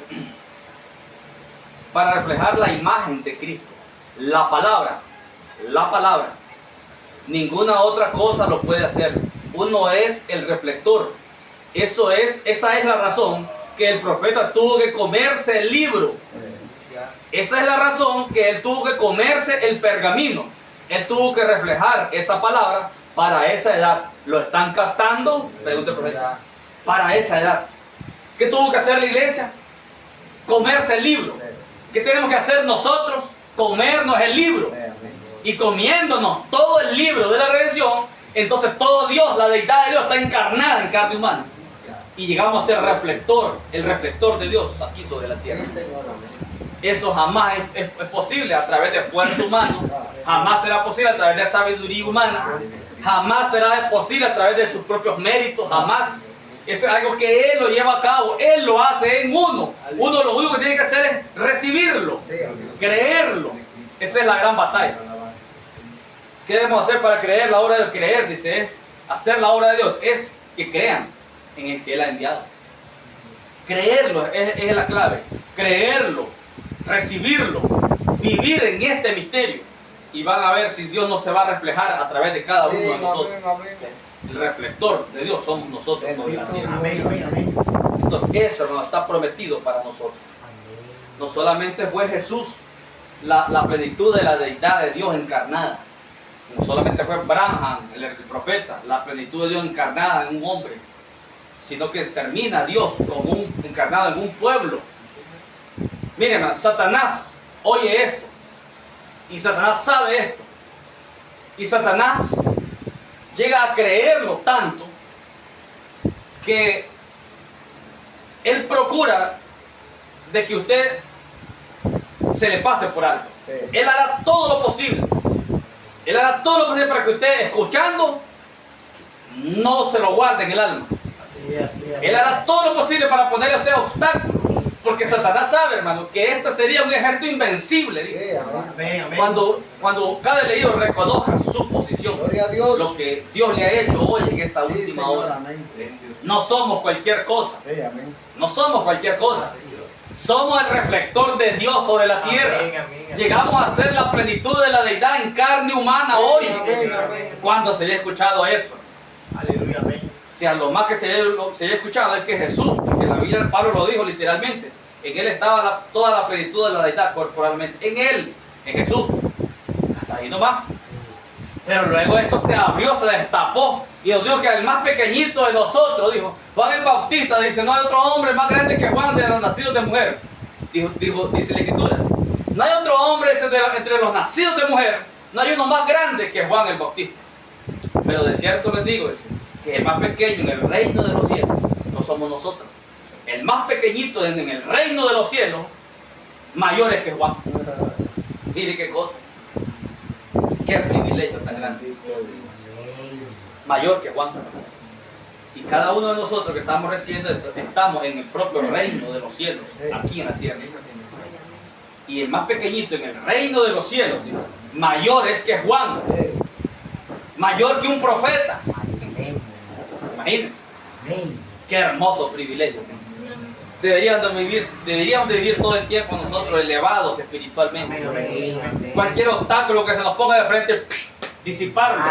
para reflejar la imagen de Cristo, la palabra, ninguna otra cosa lo puede hacer. Uno es el reflector. Esa es la razón que el profeta tuvo que comerse el libro. Esa es la razón que él tuvo que comerse el pergamino. Él tuvo que reflejar esa palabra para esa edad. ¿Lo están captando? Pregunta el profeta. Para esa edad. ¿Qué tuvo que hacer la iglesia? Comerse el libro. ¿Qué tenemos que hacer nosotros? Comernos el libro. Y comiéndonos todo el libro de la redención, entonces todo Dios, la deidad de Dios, está encarnada en carne humana. Y llegamos a ser el reflector de Dios aquí sobre la tierra. Eso jamás es posible a través de esfuerzo humano, jamás será posible a través de sabiduría humana, jamás será posible a través de sus propios méritos, jamás. Eso es algo que Él lo lleva a cabo, Él lo hace en uno. Uno lo único que tiene que hacer es recibirlo, creerlo. Esa es la gran batalla. ¿Qué debemos hacer para creer la obra de Dios? Creer, dice, es hacer la obra de Dios, es que crean en el que Él ha enviado. Creerlo es la clave. Creerlo, recibirlo, vivir en este misterio. Y van a ver si Dios no se va a reflejar a través de cada uno de nosotros. El reflector de Dios somos nosotros sobre la tierra. Amén, amén, amén. Entonces eso, hermano, está prometido para nosotros. No solamente fue Jesús la plenitud de la deidad de Dios encarnada. No solamente fue Branham, el profeta, la plenitud de Dios encarnada en un hombre, sino que termina Dios como encarnado en un pueblo. Miren, hermano, Satanás oye esto, y Satanás sabe esto, y Satanás llega a creerlo tanto que él procura de que usted se le pase por alto. Él hará todo lo posible. Él hará todo lo posible para que usted, escuchando, no se lo guarde en el alma. Así es. Él hará todo lo posible para ponerle a usted obstáculos. Porque Satanás sabe, hermano, que este sería un ejército invencible, dice. Amén, amén. Cuando cada elegido reconozca su posición, Gloria a Dios. lo que Dios le ha hecho hoy en esta última hora. No somos cualquier cosa. No somos cualquier cosa. Somos el reflector de Dios sobre la tierra. Amén, amén, amén. Llegamos a ser la plenitud de la deidad en carne humana hoy. Amén, amén. Cuando se haya escuchado eso. Aleluya, amén. Si a lo más que se haya escuchado es que Jesús, porque la Biblia, Pablo lo dijo literalmente, en Él estaba toda la plenitud de la deidad corporalmente. En Él, en Jesús. Hasta ahí nomás. Pero luego esto se abrió, se destapó. Y nos dijo que el más pequeñito de nosotros, dijo, Juan el Bautista, dice, no hay otro hombre más grande que Juan de los nacidos de mujer. Dice la Escritura. No hay otro hombre entre los nacidos de mujer, no hay uno más grande que Juan el Bautista. Pero de cierto les digo, dice, que el más pequeño en el reino de los cielos no somos nosotros. El más pequeñito en el reino de los cielos, mayor es que Juan. Mire qué cosa. Qué privilegio tan grande. Mayor que Juan. Y cada uno de nosotros que estamos recibiendo esto, estamos en el propio reino de los cielos, aquí en la tierra. Y el más pequeñito en el reino de los cielos, digo, mayor es que Juan. Mayor que un profeta. Imagínense. Qué hermoso privilegio. Deberíamos de vivir todo el tiempo nosotros elevados espiritualmente. Cualquier obstáculo que se nos ponga de frente, disiparlo.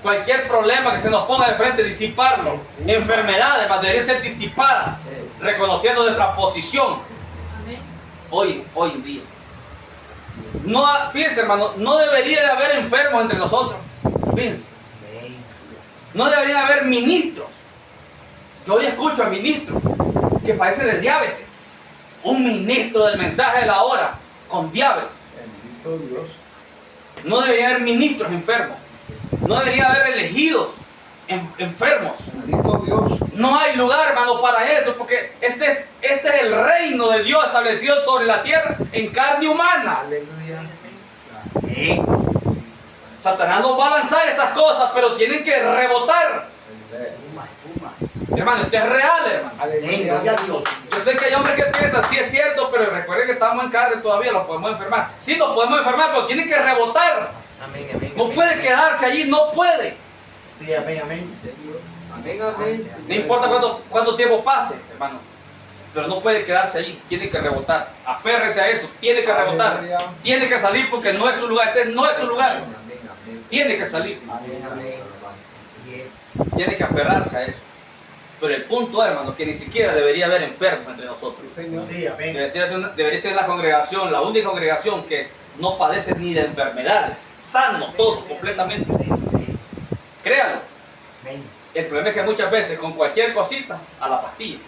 Cualquier problema que se nos ponga de frente, disiparlo. Enfermedades deberían ser disipadas, reconociendo nuestra posición hoy en día. No, fíjense, hermano, no debería de haber enfermos entre nosotros. Fíjense. No debería de haber ministros. Yo hoy escucho a ministros que padecen de diabetes. Un ministro del mensaje de la hora con diabetes. Bendito Dios. No debería haber ministros enfermos. No debería haber elegidos enfermos. Bendito Dios. No hay lugar, hermano, para eso, porque este es el reino de Dios establecido sobre la tierra en carne humana. Aleluya. Satanás nos va a lanzar esas cosas, pero tienen que rebotar. Hermano, esto es real, hermano. Aleluya. Yo sé que hay hombres que piensan, sí es cierto, pero recuerden que estamos en carne todavía, los podemos enfermar. Sí, nos podemos enfermar, pero tienen que rebotar. No puede quedarse allí, no puede. Sí, amén, amén. Amén, amén. No importa cuánto tiempo pase, hermano. Pero no puede quedarse allí, tiene que rebotar. Aférrese a eso, tiene que rebotar. Tiene que salir porque no es su lugar, este no es su lugar. Tiene que salir. Amén, amén. Así es. Tiene que aferrarse a eso. Pero el punto, hermano, que ni siquiera debería haber enfermos entre nosotros. Sí, amén. Debería ser la congregación, la única congregación que no padece ni de enfermedades. Sanos todos, completamente. Créalo. El problema es que muchas veces con cualquier cosita, a la pastilla.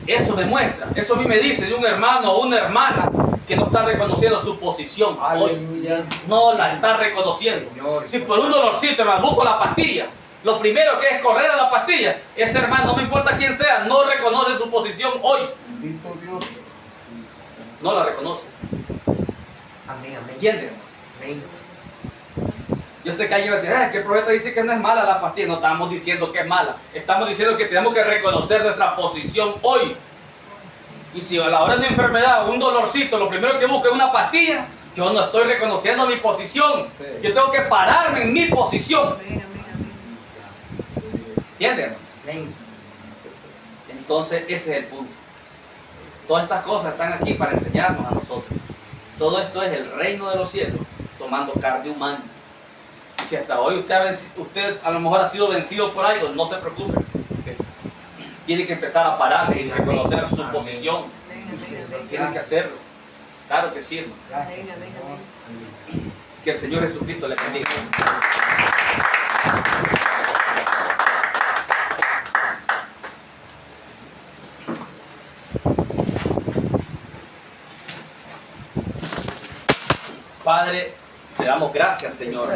Eso demuestra, eso a mí me dice de un hermano o una hermana que no está reconociendo su posición hoy. Aleluya. No la está reconociendo. Si por un dolorcito, hermano, busco la pastilla, lo primero que es correr a la pastilla, ese hermano, no me importa quién sea, no reconoce su posición hoy. Bendito Dios. No la reconoce. Amén, amén. ¿Entienden? Amén. Yo sé que alguien va a decir, que el profeta dice que no es mala la pastilla. No estamos diciendo que es mala. Estamos diciendo que tenemos que reconocer nuestra posición hoy. Y si a la hora de una enfermedad, un dolorcito, lo primero que busco es una pastilla, yo no estoy reconociendo mi posición. Yo tengo que pararme en mi posición. ¿Entienden? Amén. Entonces ese es el punto. Todas estas cosas están aquí para enseñarnos a nosotros. Todo esto es el reino de los cielos tomando carne humana. Si hasta hoy usted a lo mejor ha sido vencido por algo, no se preocupe. Tiene que empezar a pararse y reconocer su posición. Tiene que hacerlo. Claro que sí, hermano. Gracias, Señor. Que el Señor Jesucristo le bendiga. Padre, te damos gracias, Señor.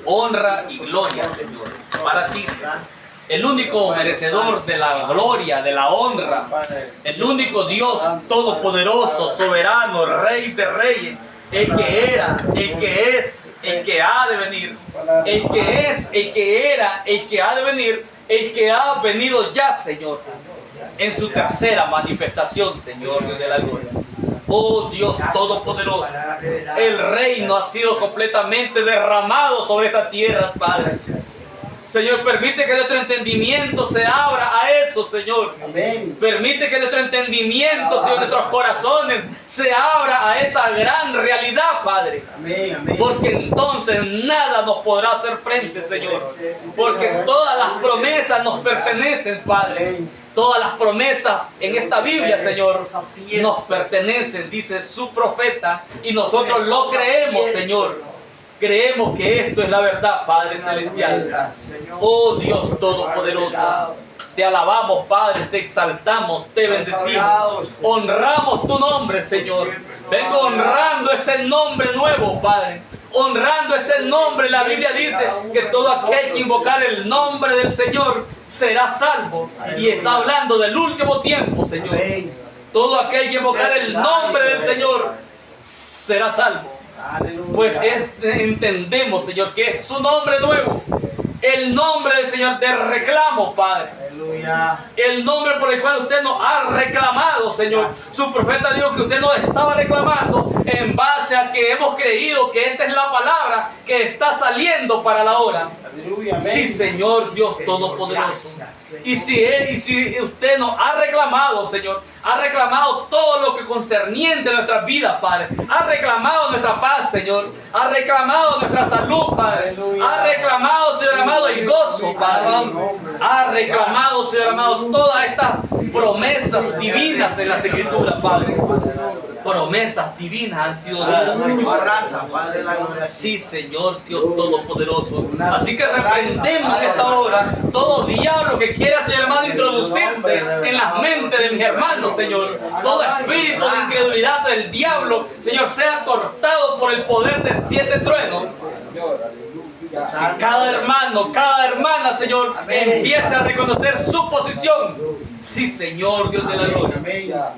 Honra y gloria, Señor, para ti, el único merecedor de la gloria, de la honra, el único Dios todopoderoso, soberano, Rey de reyes, el que era, el que es, el que ha de venir, el que es, el que era, el que ha de venir, el que ha venido ya, Señor, en su tercera manifestación, Señor, Dios de la gloria. Oh Dios todopoderoso, el reino ha sido completamente derramado sobre esta tierra, Padre. Señor, permite que nuestro entendimiento se abra a eso, Señor. Amén. Permite que nuestro entendimiento, Señor, nuestros corazones se abra a esta gran realidad, Padre. Amén, amén. Porque entonces nada nos podrá hacer frente, Señor. Porque todas las promesas nos pertenecen, Padre. Todas las promesas en esta Biblia, Señor, nos pertenecen, dice su profeta, y nosotros lo creemos, Señor. Creemos que esto es la verdad, Padre Celestial. Oh Dios Todopoderoso, te alabamos, Padre, te exaltamos, te bendecimos, honramos tu nombre, Señor. Vengo honrando ese nombre nuevo, Padre. Honrando ese nombre, la Biblia dice que todo aquel que invocar el nombre del Señor será salvo. Y está hablando del último tiempo, Señor. Todo aquel que invocar el nombre del Señor será salvo. Pues entendemos, Señor, que es su nombre nuevo. El nombre del Señor te reclamo, Padre. El nombre por el cual usted nos ha reclamado, Señor. Su profeta dijo que usted nos estaba reclamando en base a que hemos creído que esta es la palabra que está saliendo para la hora. Sí, Señor Dios Todopoderoso. Y si usted nos ha reclamado, Señor, ha reclamado todo lo que concerniente a nuestras vidas, Padre. Ha reclamado nuestra paz, Señor. Ha reclamado nuestra salud, Padre. Ha reclamado, Señor amado, el gozo, Padre. Ha reclamado, Señor amado, todas estas promesas divinas en las Escrituras, Padre. Promesas divinas han sido dadas, Señor. Sí, Señor Dios Todopoderoso. Así que reprendemos en esta hora todo diablo que quiera, Señor hermano, introducirse en las mentes de mis hermanos, Señor. Todo espíritu de incredulidad del diablo, Señor, sea cortado por el poder de 7 truenos. Que cada hermano, cada hermana, Señor, empiece a reconocer su posición. Sí, Señor Dios de la gloria.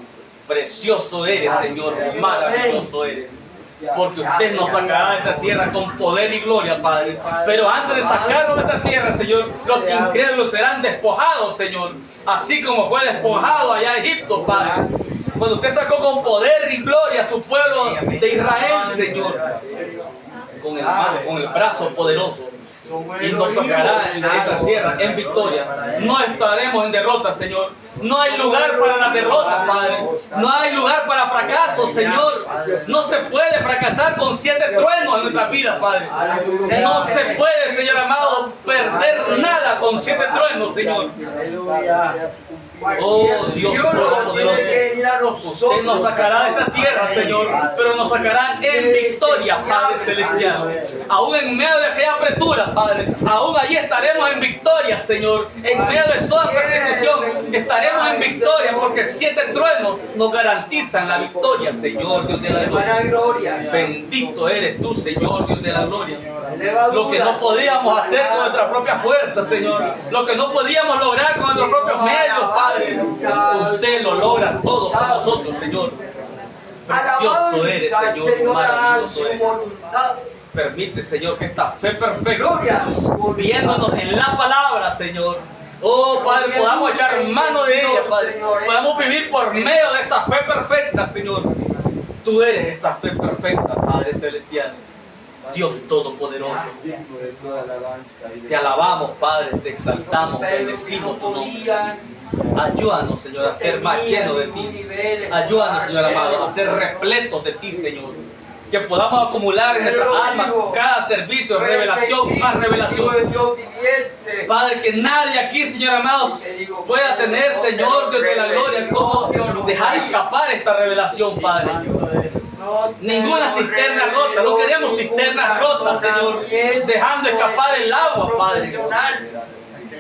Precioso eres, Señor, maravilloso eres. Porque usted nos sacará de esta tierra con poder y gloria, Padre. Pero antes de sacarnos de esta tierra, Señor, los incrédulos serán despojados, Señor. Así como fue despojado allá en Egipto, Padre. Cuando usted sacó con poder y gloria a su pueblo de Israel, Señor. Con el brazo poderoso. Y nos sacará de esta tierra en victoria. No estaremos en derrota, Señor. No hay lugar para la derrota, Padre. No hay lugar para fracaso, Señor. No se puede fracasar con 7 truenos en nuestra vida, Padre. No se puede, Señor amado, perder nada con 7 truenos, Señor. Oh Dios Todopoderoso, usted nos sacará de esta tierra, Señor, pero nos sacará en victoria, Padre Celestial. Aún en medio de aquella apretura, Padre, aún allí estaremos en victoria, Señor. En medio de toda persecución estaremos en victoria, porque 7 truenos nos garantizan la victoria, Señor Dios de la gloria. Bendito eres tú, Señor Dios de la gloria. Lo que no podíamos hacer con nuestra propia fuerza, Señor, lo que no podíamos lograr con nuestros propios medios, Padre, usted lo logra todo con nosotros, Señor. Precioso eres, Señor, maravilloso eres. Permite, Señor, que esta fe perfecta, Señor, viéndonos en la palabra, Señor, oh Padre, podamos echar mano de ella, Padre. Podamos vivir por medio de esta fe perfecta, Señor. Tú eres esa fe perfecta, Padre Celestial. Dios Todopoderoso, te alabamos, Padre, te exaltamos, bendecimos tu nombre. Ayúdanos, Señor, a ser más llenos de ti. Ayúdanos, Señor amado, a ser repletos de ti, Señor. Que podamos acumular en nuestra alma cada servicio, revelación, más revelación. Padre, que nadie aquí, Señor amado, pueda tener, Señor Dios de la gloria, cómo dejar escapar esta revelación, Padre. Ninguna cisterna rota, no queremos cisternas rotas, Señor, dejando escapar el agua, Padre,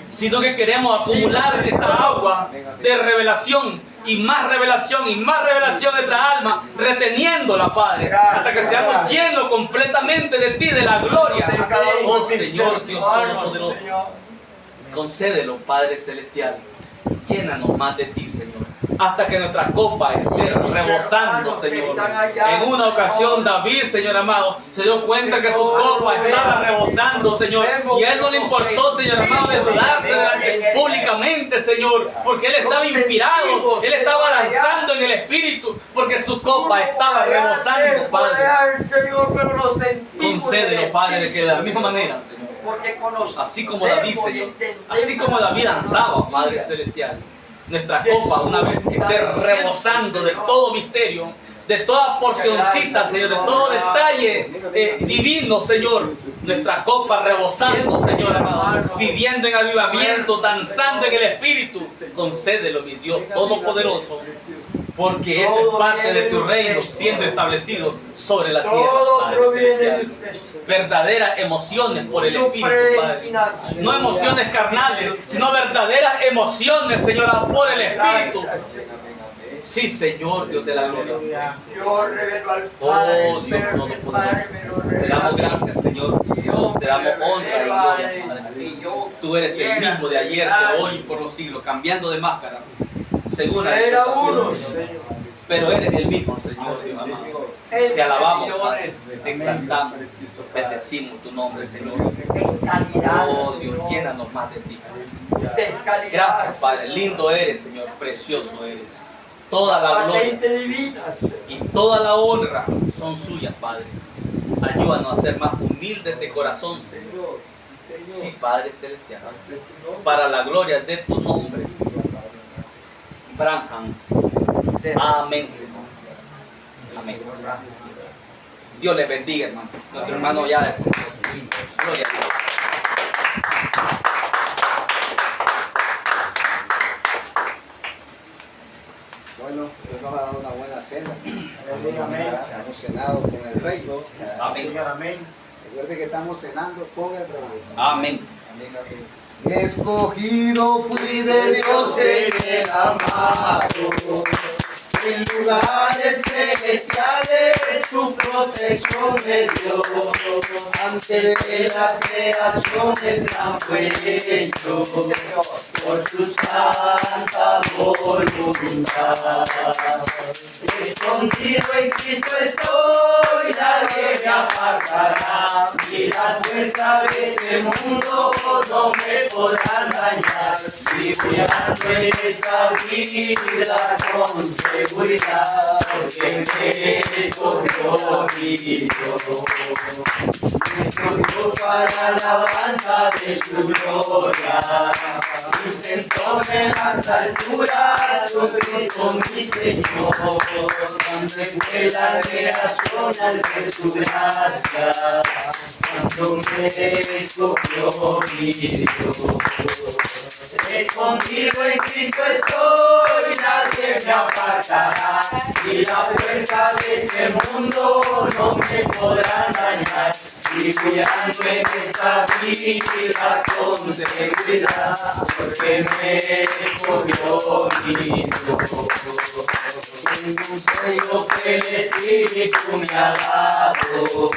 sino que queremos acumular esta agua de revelación y más revelación y más revelación de nuestra alma, reteniéndola, Padre, hasta que seamos llenos completamente de ti, de la gloria. Oh Señor Dios Todopoderoso, concédelo, Padre Celestial. Llénanos más de ti, Señor, hasta que nuestra copa esté rebosando, Señor. En una ocasión David, Señor amado, se dio cuenta que su copa estaba rebosando, Señor, y a él no le importó, Señor amado, desnudarse públicamente, Señor, porque él estaba inspirado, él estaba danzando en el Espíritu, porque su copa estaba rebosando, Padre. Concédelo, Padre, que de la misma manera, Señor, así como David, Señor, así como David danzaba, Padre Celestial, nuestra copa, una vez que esté rebosando de todo misterio, de toda porcioncita, Señor, de todo detalle divino, Señor, nuestra copa rebosando, Señor amado, viviendo en avivamiento, danzando en el Espíritu. Concédelo, mi Dios Todopoderoso. Porque esto es parte de tu reino siendo establecido sobre la tierra. Todo Padre proviene celestial. del peso. Verdaderas emociones por el Su Espíritu, Padre. predestinación. No emociones carnales, sino verdaderas emociones, Señor, por el Espíritu. Gracias, Señor. Sí, Señor, Dios de la gloria. Yo revelo al Oh, Padre, Dios pero el Todopoderoso. Padre me lo Te revela. damos gracias, Señor. Te damos honra y gloria, Padre. Y yo Tú eres el mismo de ayer, de hoy y por los siglos, cambiando de máscara, según la era uno, dispensación, Señor. Señor. Pero eres el mismo, Señor, Dios amado. El Te alabamos, Padre. millones. Te exaltamos. Bendecimos tu nombre, Señor. En calidad, Oh, Dios, Señor. llénanos más de ti. Usted es calidad. Gracias, Padre. Lindo eres, Señor. Precioso eres. Toda la gloria Patente divina, Señor. y toda la honra son suyas, Padre. Ayúdanos a ser más humildes de corazón, Señor. Sí, Padre Celestial. Para la gloria de tu nombre, Señor. Branham. Amén, Señor. Amén. Dios les bendiga, hermano. Nuestro hermano ya. Gloria a Dios. Bueno, Dios nos ha dado una buena cena. Amén. Hemos cenado con el Rey. Amén. Señor, amén. Recuerde que estamos cenando con el Rey. Amén. Escogido fui de Dios en el amado, en lugares celestiales su protección me dio. Antes de la creación el gran fue hecho por su santa voluntad. Escondido en Cristo estoy, nadie me apartará, y las fuerzas de este mundo no me podrán dañar. Viviendo en esta vida con seguridad, porque me escogió mi Dios. Me escogió para la alabanza de su gloria, y sentó en las alturas su Cristo mi Señor. Cuando fue la creación al ver su gracia, cuando me escogió mi Dios. Escondido en Cristo estoy, nadie me apartará, y la fuerza de este mundo no me podrán dañar. Viviendo en esta vida con seguridad, porque me escogió mi Dios. En un sello que el Espíritu me ha dado,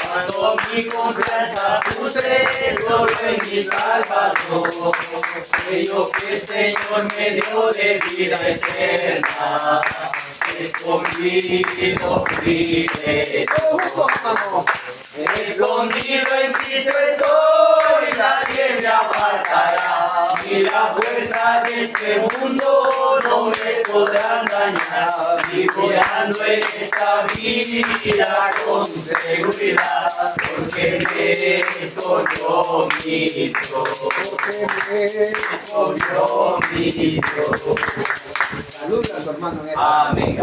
cuando mi confianza puse solo en mi Salvador, sello que el Señor me dio de vida eterna, escondido fui de Dios. Escondido en Cristo estoy, nadie me apartará, y la fuerza de este mundo no me podrán dañar. Viviendo en esta vida con seguridad, porque me escogió mi Dios. Escogió mi Dios. Saluda a su hermano. Amén.